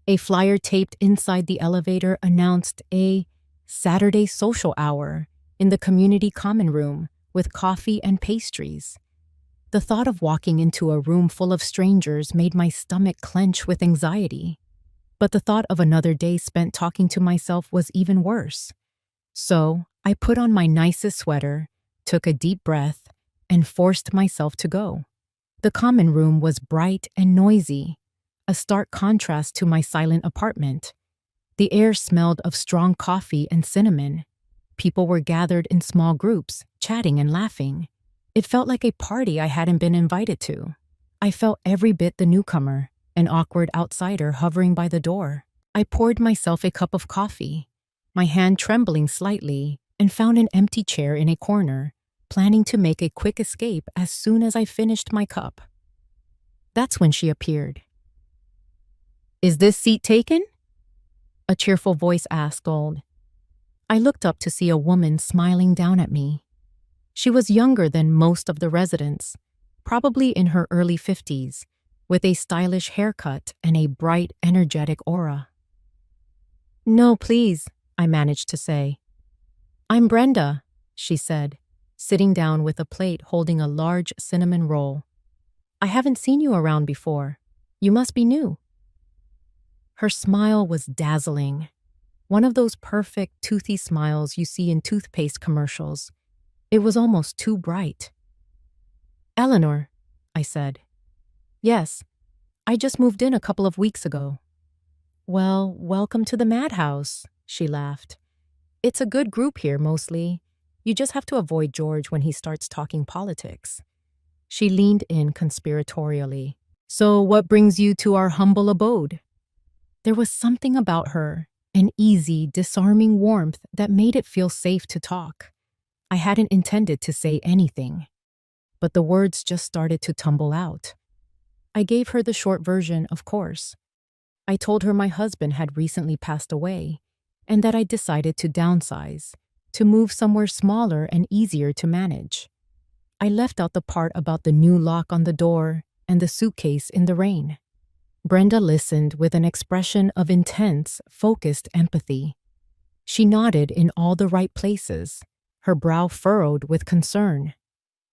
A flyer taped inside the elevator announced a Saturday social hour in the community common room with coffee and pastries. The thought of walking into a room full of strangers made my stomach clench with anxiety. But the thought of another day spent talking to myself was even worse. So, I put on my nicest sweater, took a deep breath, and forced myself to go. The common room was bright and noisy, a stark contrast to my silent apartment. The air smelled of strong coffee and cinnamon. People were gathered in small groups, chatting and laughing. It felt like a party I hadn't been invited to. I felt every bit the newcomer, an awkward outsider hovering by the door. I poured myself a cup of coffee, my hand trembling slightly, and found an empty chair in a corner, planning to make a quick escape as soon as I finished my cup. That's when she appeared. "Is this seat taken?" a cheerful voice asked. I looked up to see a woman smiling down at me. She was younger than most of the residents, probably in her early 50s, with a stylish haircut and a bright, energetic aura. "No, please," I managed to say. "I'm Brenda," she said, sitting down with a plate holding a large cinnamon roll. "I haven't seen you around before. You must be new." Her smile was dazzling. One of those perfect, toothy smiles you see in toothpaste commercials. It was almost too bright. "Eleanor," I said. "Yes, I just moved in a couple of weeks ago." "Well, welcome to the madhouse," she laughed. "It's a good group here mostly. You just have to avoid George when he starts talking politics." She leaned in conspiratorially. "So what brings you to our humble abode?" There was something about her, an easy, disarming warmth that made it feel safe to talk. I hadn't intended to say anything, but the words just started to tumble out. I gave her the short version, of course. I told her my husband had recently passed away, and that I decided to downsize, to move somewhere smaller and easier to manage. I left out the part about the new lock on the door and the suitcase in the rain. Brenda listened with an expression of intense, focused empathy. She nodded in all the right places, her brow furrowed with concern.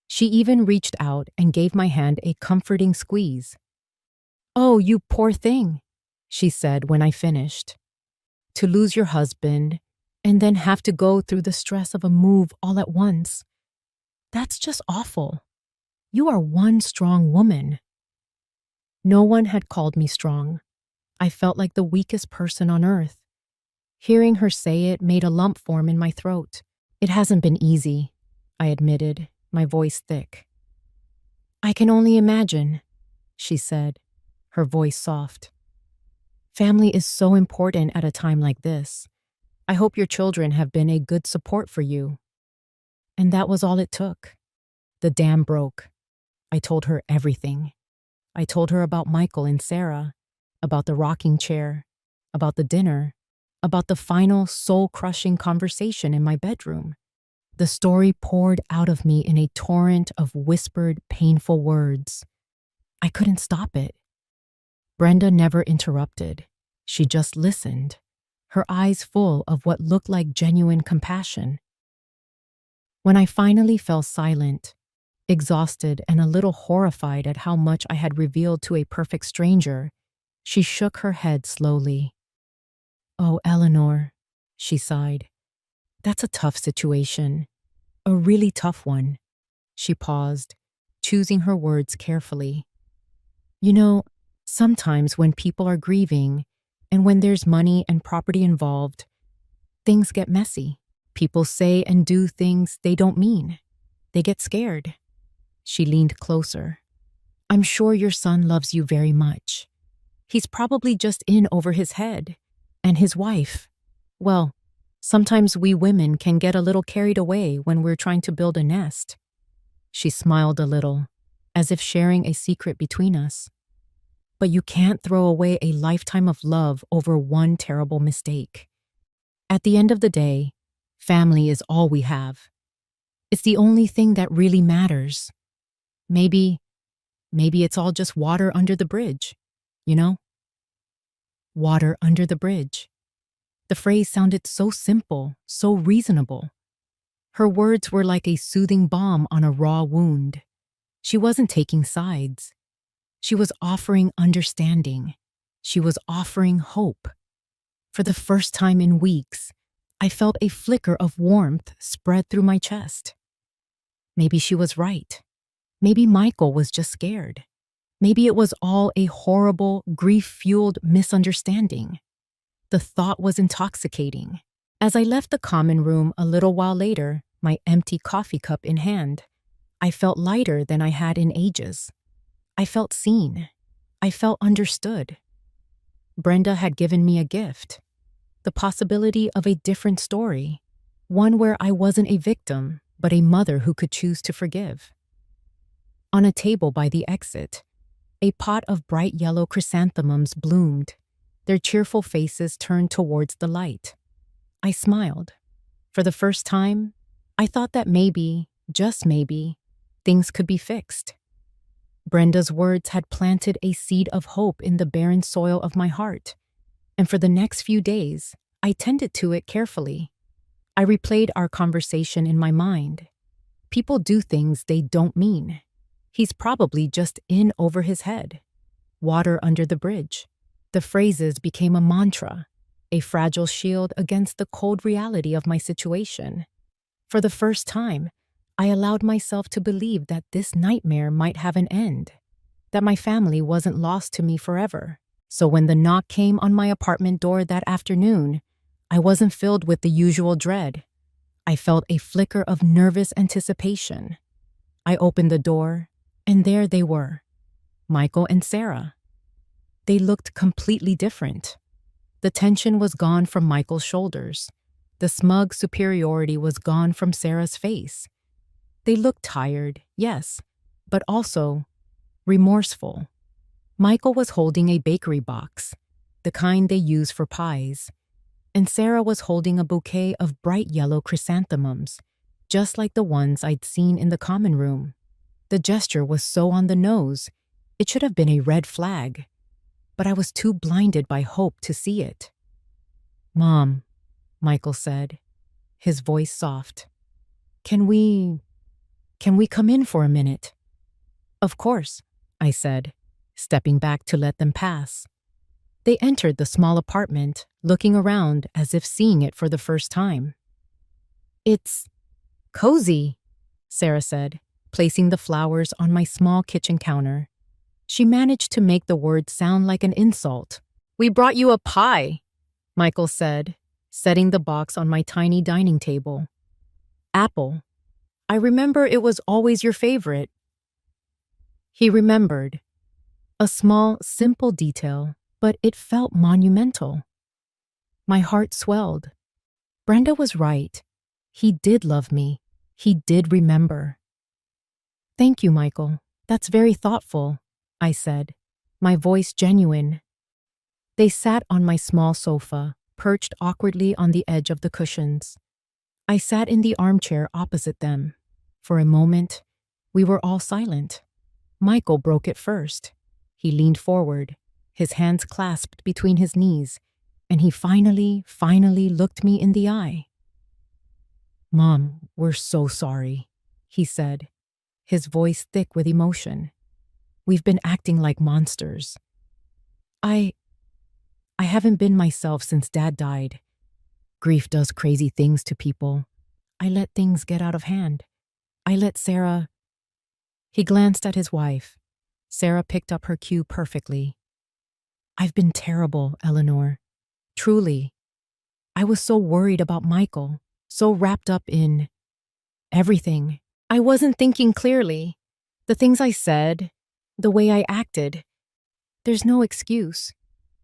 She even reached out and gave my hand a comforting squeeze. "Oh, you poor thing," she said when I finished. "To lose your husband and then have to go through the stress of a move all at once. That's just awful. You are one strong woman." No one had called me strong. I felt like the weakest person on earth. Hearing her say it made a lump form in my throat. "It hasn't been easy," I admitted, my voice thick. "I can only imagine," she said, her voice soft. "Family is so important at a time like this. I hope your children have been a good support for you." And that was all it took. The dam broke. I told her everything. I told her about Michael and Sarah, about the rocking chair, about the dinner, about the final soul-crushing conversation in my bedroom. The story poured out of me in a torrent of whispered, painful words. I couldn't stop it. Brenda never interrupted. She just listened, her eyes full of what looked like genuine compassion. When I finally fell silent, exhausted and a little horrified at how much I had revealed to a perfect stranger, she shook her head slowly. "Oh, Eleanor," she sighed. "That's a tough situation. A really tough one." She paused, choosing her words carefully. "You know, sometimes when people are grieving, and when there's money and property involved, things get messy. People say and do things they don't mean. They get scared." She leaned closer. "I'm sure your son loves you very much. He's probably just in over his head. And his wife. Well, sometimes we women can get a little carried away when we're trying to build a nest." She smiled a little, as if sharing a secret between us. "But you can't throw away a lifetime of love over one terrible mistake. At the end of the day, family is all we have. It's the only thing that really matters. Maybe it's all just water under the bridge, you know?" Water under the bridge. The phrase sounded so simple, so reasonable. Her words were like a soothing balm on a raw wound. She wasn't taking sides. She was offering understanding. She was offering hope. For the first time in weeks, I felt a flicker of warmth spread through my chest. Maybe she was right. Maybe Michael was just scared. Maybe it was all a horrible, grief-fueled misunderstanding. The thought was intoxicating. As I left the common room a little while later, my empty coffee cup in hand, I felt lighter than I had in ages. I felt seen. I felt understood. Brenda had given me a gift. The possibility of a different story. One where I wasn't a victim, but a mother who could choose to forgive. On a table by the exit, a pot of bright yellow chrysanthemums bloomed, their cheerful faces turned towards the light. I smiled. For the first time, I thought that maybe, just maybe, things could be fixed. Brenda's words had planted a seed of hope in the barren soil of my heart, and for the next few days, I tended to it carefully. I replayed our conversation in my mind. People do things they don't mean. He's probably just in over his head. Water under the bridge. The phrases became a mantra, a fragile shield against the cold reality of my situation. For the first time, I allowed myself to believe that this nightmare might have an end, that my family wasn't lost to me forever. So when the knock came on my apartment door that afternoon, I wasn't filled with the usual dread. I felt a flicker of nervous anticipation. I opened the door, and there they were, Michael and Sarah. They looked completely different. The tension was gone from Michael's shoulders. The smug superiority was gone from Sarah's face. They looked tired, yes, but also remorseful. Michael was holding a bakery box, the kind they use for pies, and Sarah was holding a bouquet of bright yellow chrysanthemums, just like the ones I'd seen in the common room. The gesture was so on the nose, it should have been a red flag, but I was too blinded by hope to see it. "Mom," Michael said, his voice soft. Can we come in for a minute?" "Of course," I said, stepping back to let them pass. They entered the small apartment, looking around as if seeing it for the first time. "It's cozy," Sarah said, placing the flowers on my small kitchen counter. She managed to make the word sound like an insult. "We brought you a pie," Michael said, setting the box on my tiny dining table. "Apple. I remember it was always your favorite." He remembered. A small, simple detail, but it felt monumental. My heart swelled. Brenda was right. He did love me. He did remember. "Thank you, Michael. That's very thoughtful," I said, my voice genuine. They sat on my small sofa, perched awkwardly on the edge of the cushions. I sat in the armchair opposite them. For a moment, we were all silent. Michael broke it first. He leaned forward, his hands clasped between his knees, and he finally looked me in the eye. "Mom, we're so sorry," he said, his voice thick with emotion. "We've been acting like monsters. I haven't been myself since Dad died. Grief does crazy things to people. I let things get out of hand. I let Sarah..." He glanced at his wife. Sarah picked up her cue perfectly. "I've been terrible, Eleanor. Truly. I was so worried about Michael, so wrapped up in everything. I wasn't thinking clearly. The things I said, the way I acted. There's no excuse.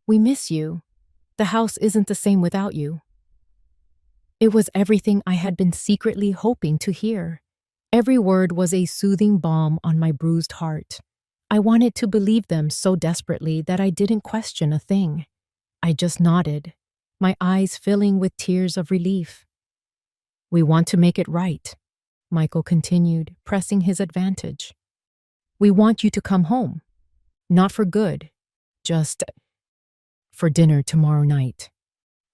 We miss you. The house isn't the same without you." It was everything I had been secretly hoping to hear. Every word was a soothing balm on my bruised heart. I wanted to believe them so desperately that I didn't question a thing. I just nodded, my eyes filling with tears of relief. "We want to make it right," Michael continued, pressing his advantage. "We want you to come home. Not for good, just for dinner tomorrow night.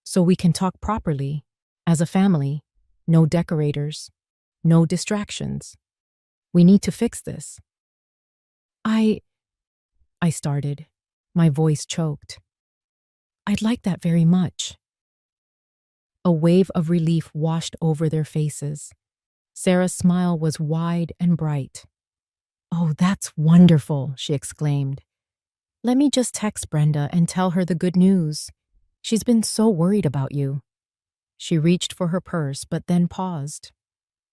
So we can talk properly, as a family, no decorators, no distractions. We need to fix this. I I started. My voice choked. I'd like that very much. A wave of relief washed over their faces. Sarah's smile was wide and bright. Oh, that's wonderful, she exclaimed. Let me just text Brenda and tell her the good news. She's been so worried about you. She reached for her purse but then paused.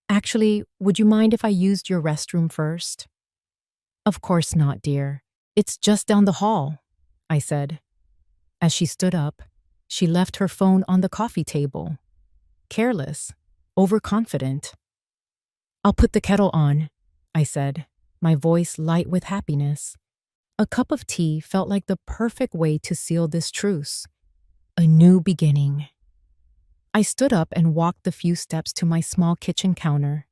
Actually, would you mind if I used your restroom first? Of course not, dear. It's just down the hall, I said. As she stood up, she left her phone on the coffee table. Careless, overconfident. I'll put the kettle on, I said, my voice light with happiness. A cup of tea felt like the perfect way to seal this truce. A new beginning. I stood up and walked the few steps to my small kitchen counter.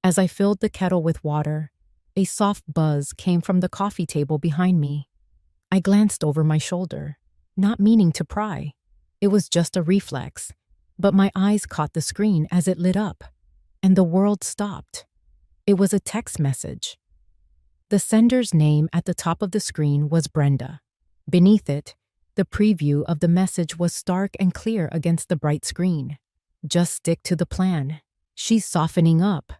As I filled the kettle with water, a soft buzz came from the coffee table behind me. I glanced over my shoulder, not meaning to pry. It was just a reflex, but my eyes caught the screen as it lit up, and the world stopped. It was a text message. The sender's name at the top of the screen was Brenda. Beneath it, the preview of the message was stark and clear against the bright screen. Just stick to the plan. She's softening up.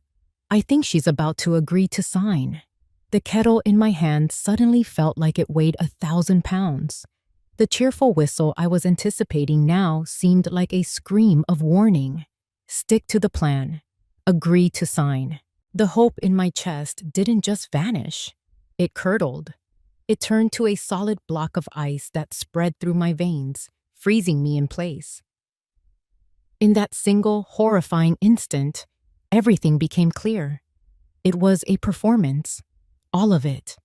I think she's about to agree to sign. The kettle in my hand suddenly felt like it weighed 1,000 pounds. The cheerful whistle I was anticipating now seemed like a scream of warning. Stick to the plan. Agree to sign. The hope in my chest didn't just vanish. It curdled. It turned to a solid block of ice that spread through my veins, freezing me in place. In that single, horrifying instant, everything became clear. It was a performance. All of it.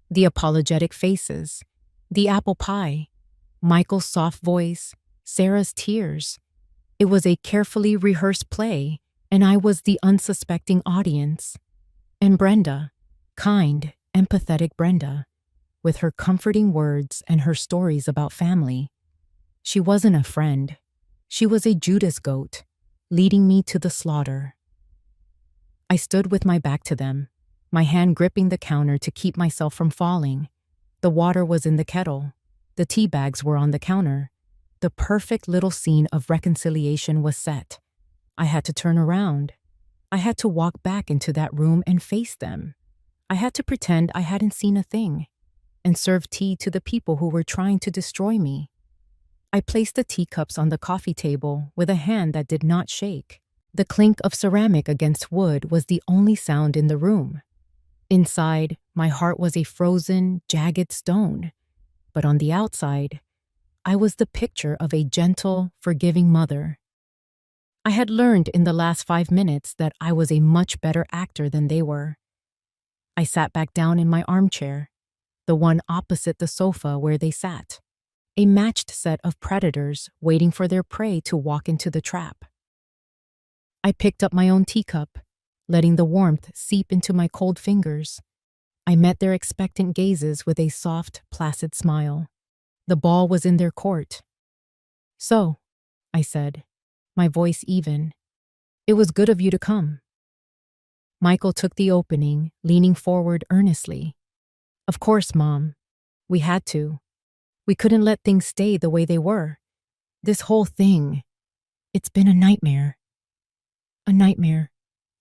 The apologetic faces, the apple pie, Michael's soft voice, Sarah's tears. It was a carefully rehearsed play, and I was the unsuspecting audience. And Brenda, kind, empathetic Brenda, with her comforting words and her stories about family. She wasn't a friend. She was a Judas goat, leading me to the slaughter. I stood with my back to them, my hand gripping the counter to keep myself from falling. The water was in the kettle. The tea bags were on the counter. The perfect little scene of reconciliation was set. I had to turn around. I had to walk back into that room and face them. I had to pretend I hadn't seen a thing and serve tea to the people who were trying to destroy me. I placed the teacups on the coffee table with a hand that did not shake. The clink of ceramic against wood was the only sound in the room. Inside, my heart was a frozen, jagged stone. But on the outside, I was the picture of a gentle, forgiving mother. I had learned in the last 5 minutes that I was a much better actor than they were. I sat back down in my armchair, the one opposite the sofa where they sat, a matched set of predators waiting for their prey to walk into the trap. I picked up my own teacup, letting the warmth seep into my cold fingers. I met their expectant gazes with a soft, placid smile. The ball was in their court. So, I said, my voice even, it was good of you to come. Michael took the opening, leaning forward earnestly. Of course, Mom. We had to. We couldn't let things stay the way they were. This whole thing, it's been a nightmare. A nightmare,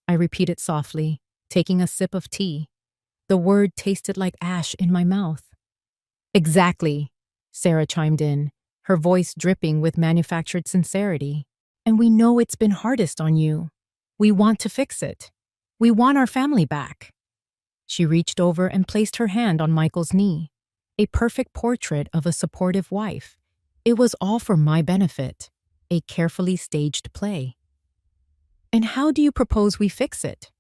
I repeated softly, taking a sip of tea. The word tasted like ash in my mouth. Exactly, Sarah chimed in, her voice dripping with manufactured sincerity. And we know it's been hardest on you. We want to fix it. We want our family back. She reached over and placed her hand on Michael's knee, a perfect portrait of a supportive wife. It was all for my benefit, a carefully staged play. And how do you propose we fix it?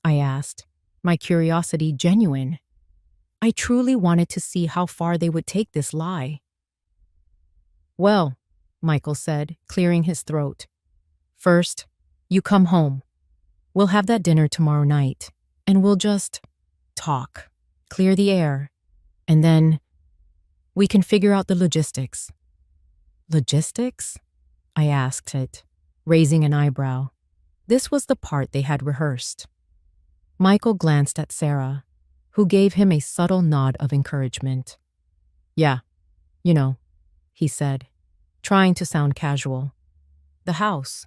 I asked, my curiosity genuine. I truly wanted to see how far they would take this lie. Well, Michael said, clearing his throat. First, you come home. We'll have that dinner tomorrow night, and we'll just talk, clear the air, and then we can figure out the logistics. Logistics? I asked it, raising an eyebrow. This was the part they had rehearsed. Michael glanced at Sarah, who gave him a subtle nod of encouragement. Yeah, you know, he said, trying to sound casual. The house.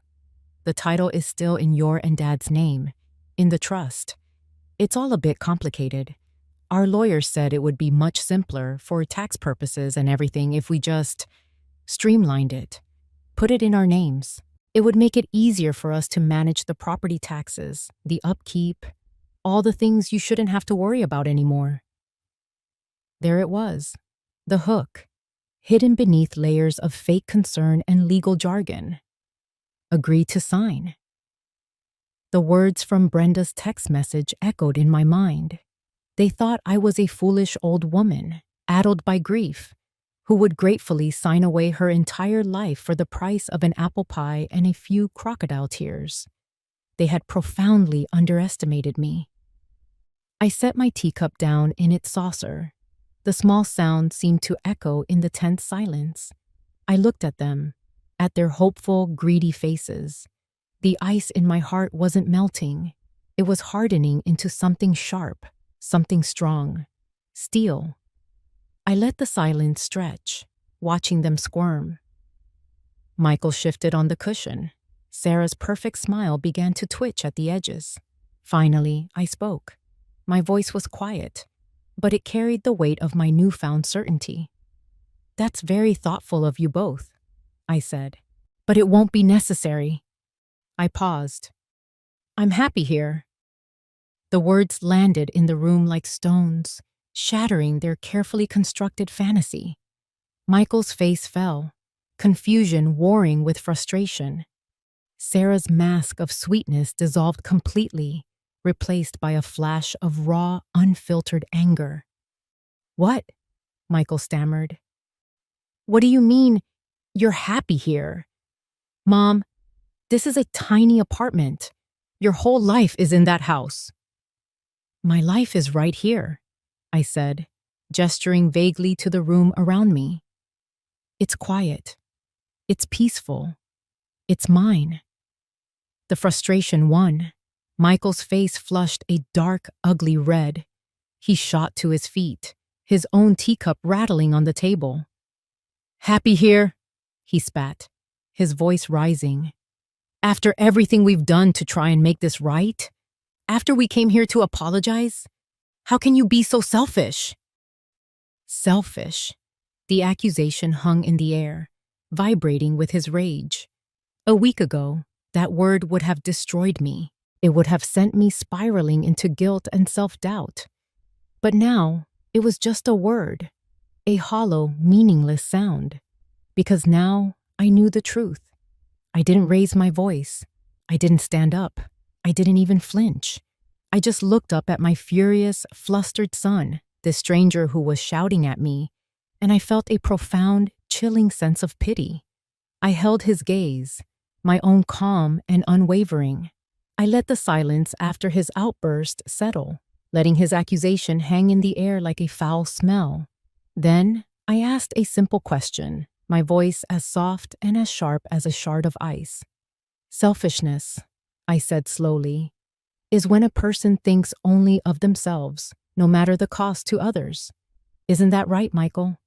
The title is still in your and Dad's name, in the trust. It's all a bit complicated. Our lawyers said it would be much simpler for tax purposes and everything if we just streamlined it, put it in our names. It would make it easier for us to manage the property taxes, the upkeep, all the things you shouldn't have to worry about anymore. There it was, the hook, hidden beneath layers of fake concern and legal jargon. Agree to sign. The words from Brenda's text message echoed in my mind. They thought I was a foolish old woman, addled by grief, who would gratefully sign away her entire life for the price of an apple pie and a few crocodile tears. They had profoundly underestimated me. I set my teacup down in its saucer. The small sound seemed to echo in the tense silence. I looked at them, at their hopeful, greedy faces. The ice in my heart wasn't melting. It was hardening into something sharp, something strong. Steel. I let the silence stretch, watching them squirm. Michael shifted on the cushion. Sarah's perfect smile began to twitch at the edges. Finally, I spoke. My voice was quiet, but it carried the weight of my newfound certainty. That's very thoughtful of you both, I said. But it won't be necessary. I paused. I'm happy here. The words landed in the room like stones, shattering their carefully constructed fantasy. Michael's face fell, confusion warring with frustration. Sarah's mask of sweetness dissolved completely, replaced by a flash of raw, unfiltered anger. What? Michael stammered. What do you mean, you're happy here? Mom, this is a tiny apartment. Your whole life is in that house. My life is right here, I said, gesturing vaguely to the room around me. It's quiet. It's peaceful. It's mine. The frustration won. Michael's face flushed a dark, ugly red. He shot to his feet, his own teacup rattling on the table. Happy here? He spat, his voice rising. After everything we've done to try and make this right? After we came here to apologize? How can you be so selfish? Selfish. The accusation hung in the air, vibrating with his rage. A week ago, that word would have destroyed me. It would have sent me spiraling into guilt and self-doubt. But now, it was just a word, a hollow, meaningless sound. Because now, I knew the truth. I didn't raise my voice. I didn't stand up. I didn't even flinch. I just looked up at my furious, flustered son, this stranger who was shouting at me, and I felt a profound, chilling sense of pity. I held his gaze, my own calm and unwavering. I let the silence after his outburst settle, letting his accusation hang in the air like a foul smell. Then I asked a simple question, my voice as soft and as sharp as a shard of ice. Selfishness, I said slowly, is when a person thinks only of themselves, no matter the cost to others. Isn't that right, Michael?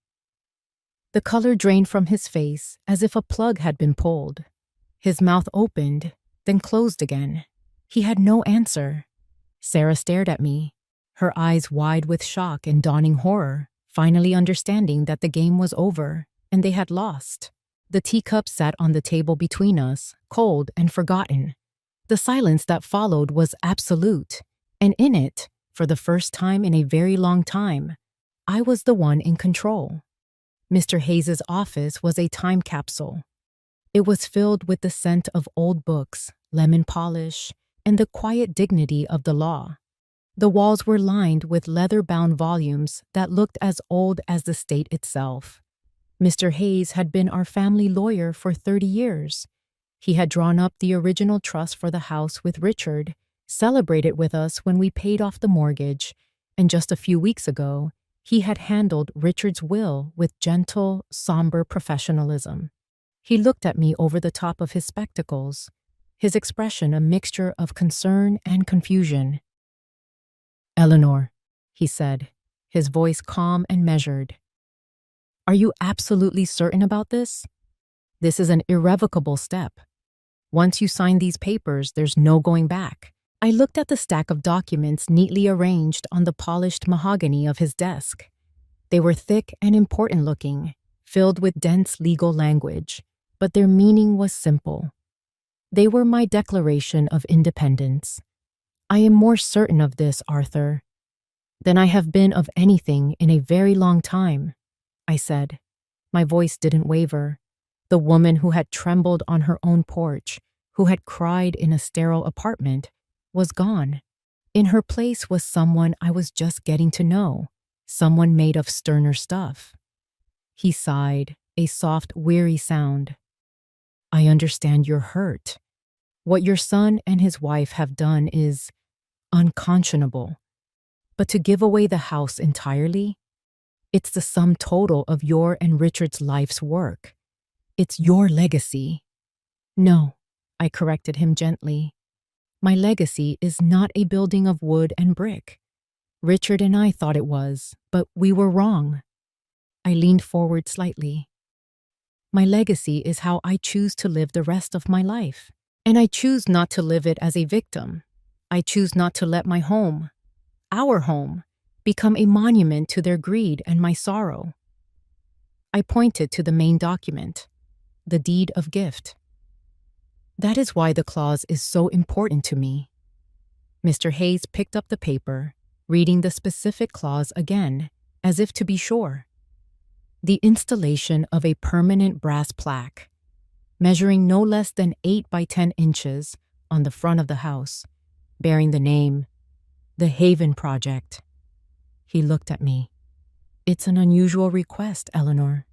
The color drained from his face as if a plug had been pulled. His mouth opened, then closed again. He had no answer. Sarah stared at me, her eyes wide with shock and dawning horror, finally understanding that the game was over and they had lost. The teacup sat on the table between us, cold and forgotten. The silence that followed was absolute, and in it, for the first time in a very long time, I was the one in control. Mr. Hayes's office was a time capsule. It was filled with the scent of old books, lemon polish, and the quiet dignity of the law. The walls were lined with leather-bound volumes that looked as old as the state itself. Mr. Hayes had been our family lawyer for 30 years. He had drawn up the original trust for the house with Richard, celebrated with us when we paid off the mortgage, and just a few weeks ago, he had handled Richard's will with gentle, somber professionalism. He looked at me over the top of his spectacles, his expression a mixture of concern and confusion. Eleanor, he said, his voice calm and measured. Are you absolutely certain about this? This is an irrevocable step. Once you sign these papers, there's no going back. I looked at the stack of documents neatly arranged on the polished mahogany of his desk. They were thick and important looking, filled with dense legal language, but their meaning was simple. They were my declaration of independence. I am more certain of this, Arthur, than I have been of anything in a very long time, I said. My voice didn't waver. The woman who had trembled on her own porch, who had cried in a sterile apartment, was gone. In her place was someone I was just getting to know, someone made of sterner stuff. He sighed, a soft, weary sound. I understand you're hurt. What your son and his wife have done is unconscionable. But to give away the house entirely? It's the sum total of your and Richard's life's work. It's your legacy. No, I corrected him gently. My legacy is not a building of wood and brick. Richard and I thought it was, but we were wrong. I leaned forward slightly. My legacy is how I choose to live the rest of my life. And I choose not to live it as a victim. I choose not to let my home, our home, become a monument to their greed and my sorrow. I pointed to the main document, the deed of gift. That is why the clause is so important to me. Mr. Hayes picked up the paper, reading the specific clause again, as if to be sure. The installation of a permanent brass plaque, measuring no less than 8 by 10 inches on the front of the house, bearing the name, The Haven Project. He looked at me. It's an unusual request, Eleanor.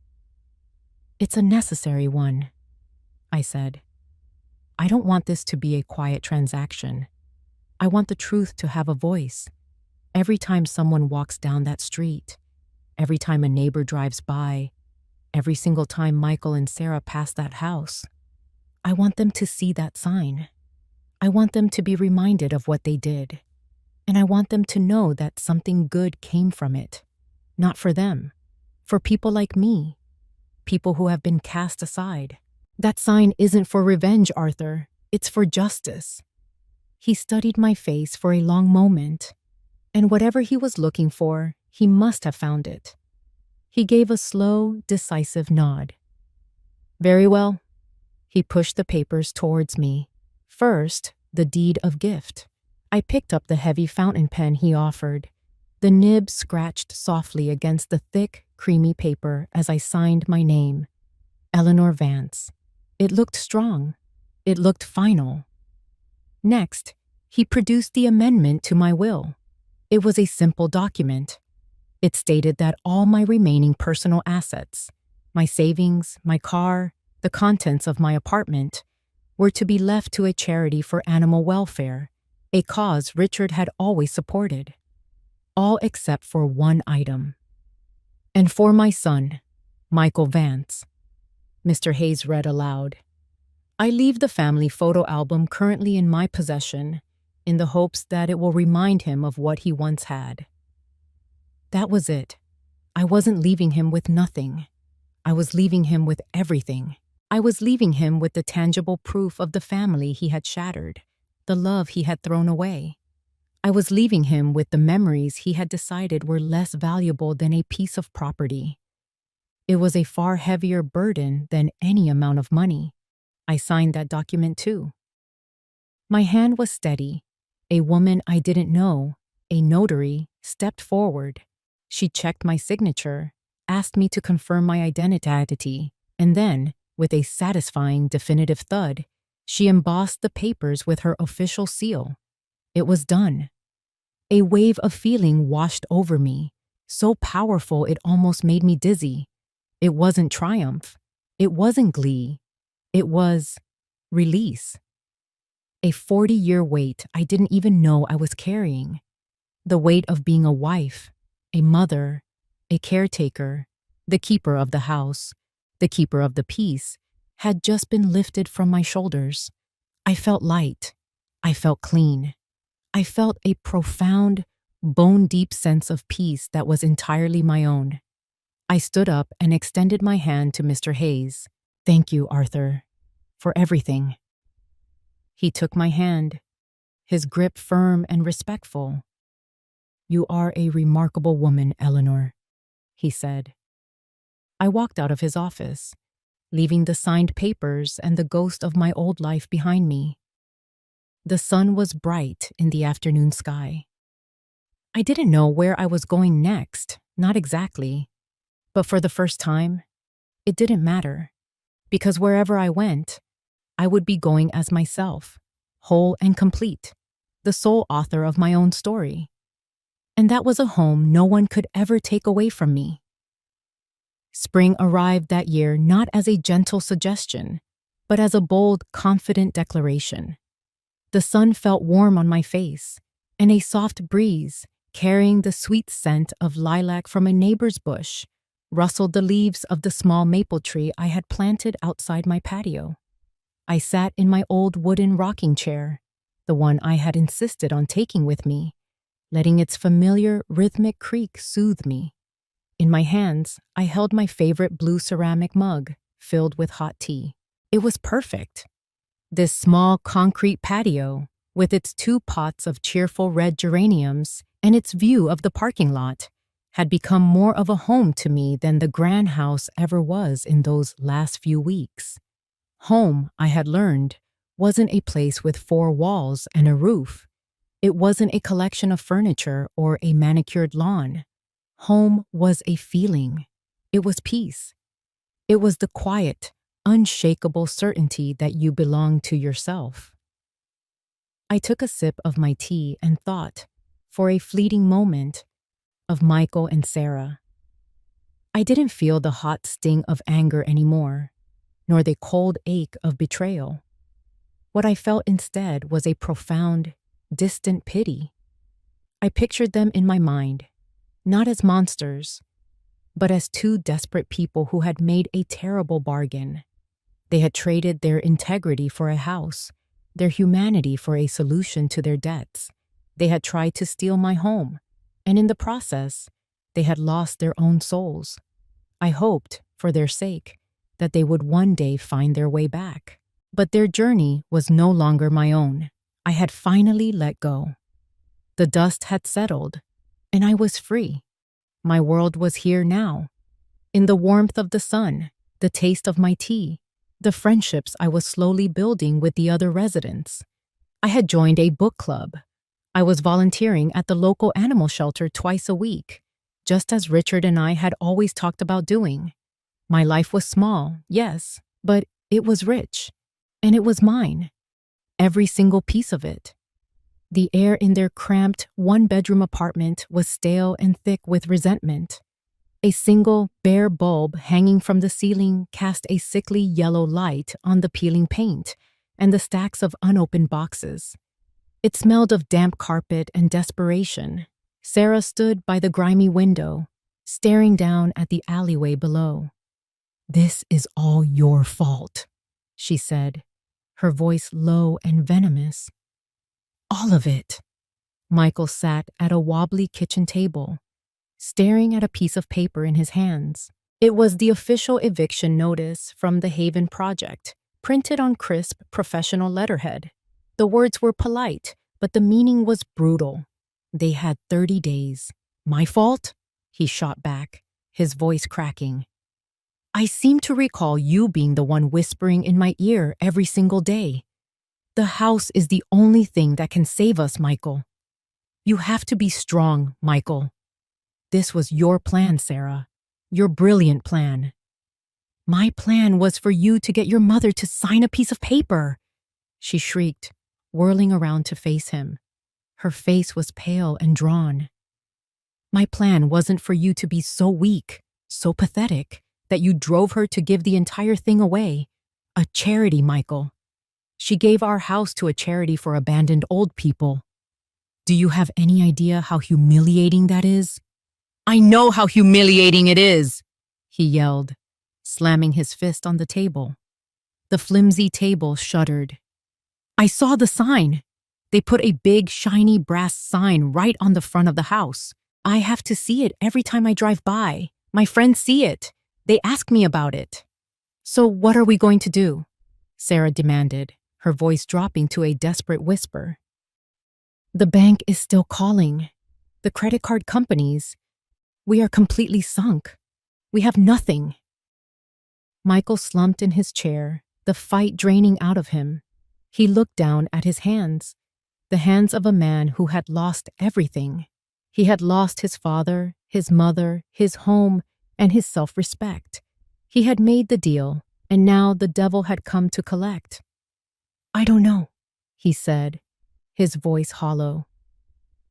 It's a necessary one, I said. I don't want this to be a quiet transaction. I want the truth to have a voice. Every time someone walks down that street, every time a neighbor drives by, every single time Michael and Sarah pass that house, I want them to see that sign. I want them to be reminded of what they did. And I want them to know that something good came from it. Not for them, for people like me, people who have been cast aside. That sign isn't for revenge, Arthur. It's for justice. He studied my face for a long moment, and whatever he was looking for, he must have found it. He gave a slow, decisive nod. Very well. He pushed the papers towards me. First, the deed of gift. I picked up the heavy fountain pen he offered. The nib scratched softly against the thick, creamy paper as I signed my name. Eleanor Vance. It looked strong. It looked final. Next, he produced the amendment to my will. It was a simple document. It stated that all my remaining personal assets, my savings, my car, the contents of my apartment, were to be left to a charity for animal welfare, a cause Richard had always supported. All except for one item. And for my son, Michael Vance. Mr. Hayes read aloud. I leave the family photo album currently in my possession in the hopes that it will remind him of what he once had. That was it. I wasn't leaving him with nothing. I was leaving him with everything. I was leaving him with the tangible proof of the family he had shattered, the love he had thrown away. I was leaving him with the memories he had decided were less valuable than a piece of property. It was a far heavier burden than any amount of money. I signed that document too. My hand was steady. A woman I didn't know, a notary, stepped forward. She checked my signature, asked me to confirm my identity, and then, with a satisfying, definitive thud, she embossed the papers with her official seal. It was done. A wave of feeling washed over me, so powerful it almost made me dizzy. It wasn't triumph. It wasn't glee. It was release. A 40-year weight I didn't even know I was carrying. The weight of being a wife, a mother, a caretaker, the keeper of the house, the keeper of the peace, had just been lifted from my shoulders. I felt light. I felt clean. I felt a profound, bone-deep sense of peace that was entirely my own. I stood up and extended my hand to Mr. Hayes. "Thank you, Arthur, for everything." He took my hand, his grip firm and respectful. "You are a remarkable woman, Eleanor," he said. I walked out of his office, leaving the signed papers and the ghost of my old life behind me. The sun was bright in the afternoon sky. I didn't know where I was going next, not exactly, but for the first time, it didn't matter, because wherever I went, I would be going as myself, whole and complete, the sole author of my own story. And that was a home no one could ever take away from me. Spring arrived that year not as a gentle suggestion, but as a bold, confident declaration. The sun felt warm on my face, and a soft breeze, carrying the sweet scent of lilac from a neighbor's bush, rustled the leaves of the small maple tree I had planted outside my patio. I sat in my old wooden rocking chair, the one I had insisted on taking with me, letting its familiar, rhythmic creak soothe me. In my hands, I held my favorite blue ceramic mug, filled with hot tea. It was perfect. This small concrete patio, with its 2 pots of cheerful red geraniums and its view of the parking lot, had become more of a home to me than the grand house ever was in those last few weeks. Home, I had learned, wasn't a place with 4 walls and a roof. It wasn't a collection of furniture or a manicured lawn. Home was a feeling. It was peace. It was the quiet, unshakable certainty that you belong to yourself. I took a sip of my tea and thought, for a fleeting moment, of Michael and Sarah. I didn't feel the hot sting of anger anymore, nor the cold ache of betrayal. What I felt instead was a profound, distant pity. I pictured them in my mind, not as monsters, but as 2 desperate people who had made a terrible bargain. They had traded their integrity for a house, their humanity for a solution to their debts. They had tried to steal my home, and in the process, they had lost their own souls. I hoped, for their sake, that they would one day find their way back. But their journey was no longer my own. I had finally let go. The dust had settled, and I was free. My world was here now, in the warmth of the sun, the taste of my tea, the friendships I was slowly building with the other residents. I had joined a book club. I was volunteering at the local animal shelter twice a week, just as Richard and I had always talked about doing. My life was small, yes, but it was rich, and it was mine. Every single piece of it. The air in their cramped, 1-bedroom apartment was stale and thick with resentment. A single, bare bulb hanging from the ceiling cast a sickly yellow light on the peeling paint and the stacks of unopened boxes. It smelled of damp carpet and desperation. Sarah stood by the grimy window, staring down at the alleyway below. "This is all your fault," she said, her voice low and venomous. "All of it." Michael sat at a wobbly kitchen table, staring at a piece of paper in his hands. It was the official eviction notice from the Haven Project, printed on crisp, professional letterhead. The words were polite, but the meaning was brutal. They had 30 days. "My fault?" he shot back, his voice cracking. "I seem to recall you being the one whispering in my ear every single day. The house is the only thing that can save us, Michael. You have to be strong, Michael. This was your plan, Sarah. Your brilliant plan. My plan was for you to get your mother to sign a piece of paper," she shrieked, whirling around to face him. Her face was pale and drawn. "My plan wasn't for you to be so weak, so pathetic, that you drove her to give the entire thing away. A charity, Michael. She gave our house to a charity for abandoned old people. Do you have any idea how humiliating that is?" "I know how humiliating it is," he yelled, slamming his fist on the table. The flimsy table shuddered. "I saw the sign. They put a big, shiny brass sign right on the front of the house. I have to see it every time I drive by. My friends see it. They ask me about it. So what are we going to do? Sarah demanded, her voice dropping to a desperate whisper. The bank is still calling. The credit card companies. We are completely sunk. We have nothing. Michael slumped in his chair, the fight draining out of him. He looked down at his hands, the hands of a man who had lost everything. He had lost his father, his mother, his home, and his self-respect. He had made the deal, and now the devil had come to collect. I don't know, he said, his voice hollow.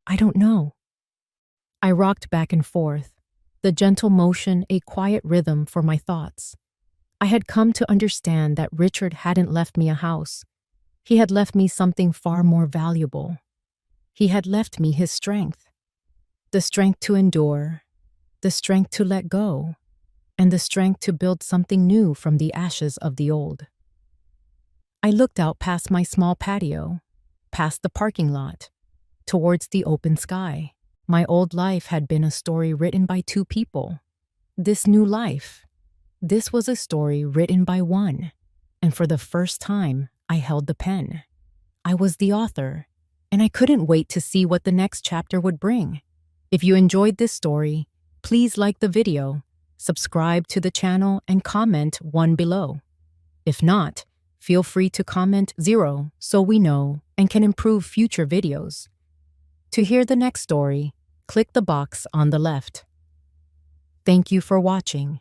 I don't know. I rocked back and forth, the gentle motion a quiet rhythm for my thoughts. I had come to understand that Richard hadn't left me a house. He had left me something far more valuable. He had left me his strength. The strength to endure, the strength to let go, and the strength to build something new from the ashes of the old. I looked out past my small patio, past the parking lot, towards the open sky. My old life had been a story written by two people. This new life, this was a story written by one, and for the first time, I held the pen. I was the author, and I couldn't wait to see what the next chapter would bring. If you enjoyed this story, please like the video, subscribe to the channel, and comment 1 below. If not, feel free to comment 0 so we know and can improve future videos. To hear the next story, click the box on the left. Thank you for watching.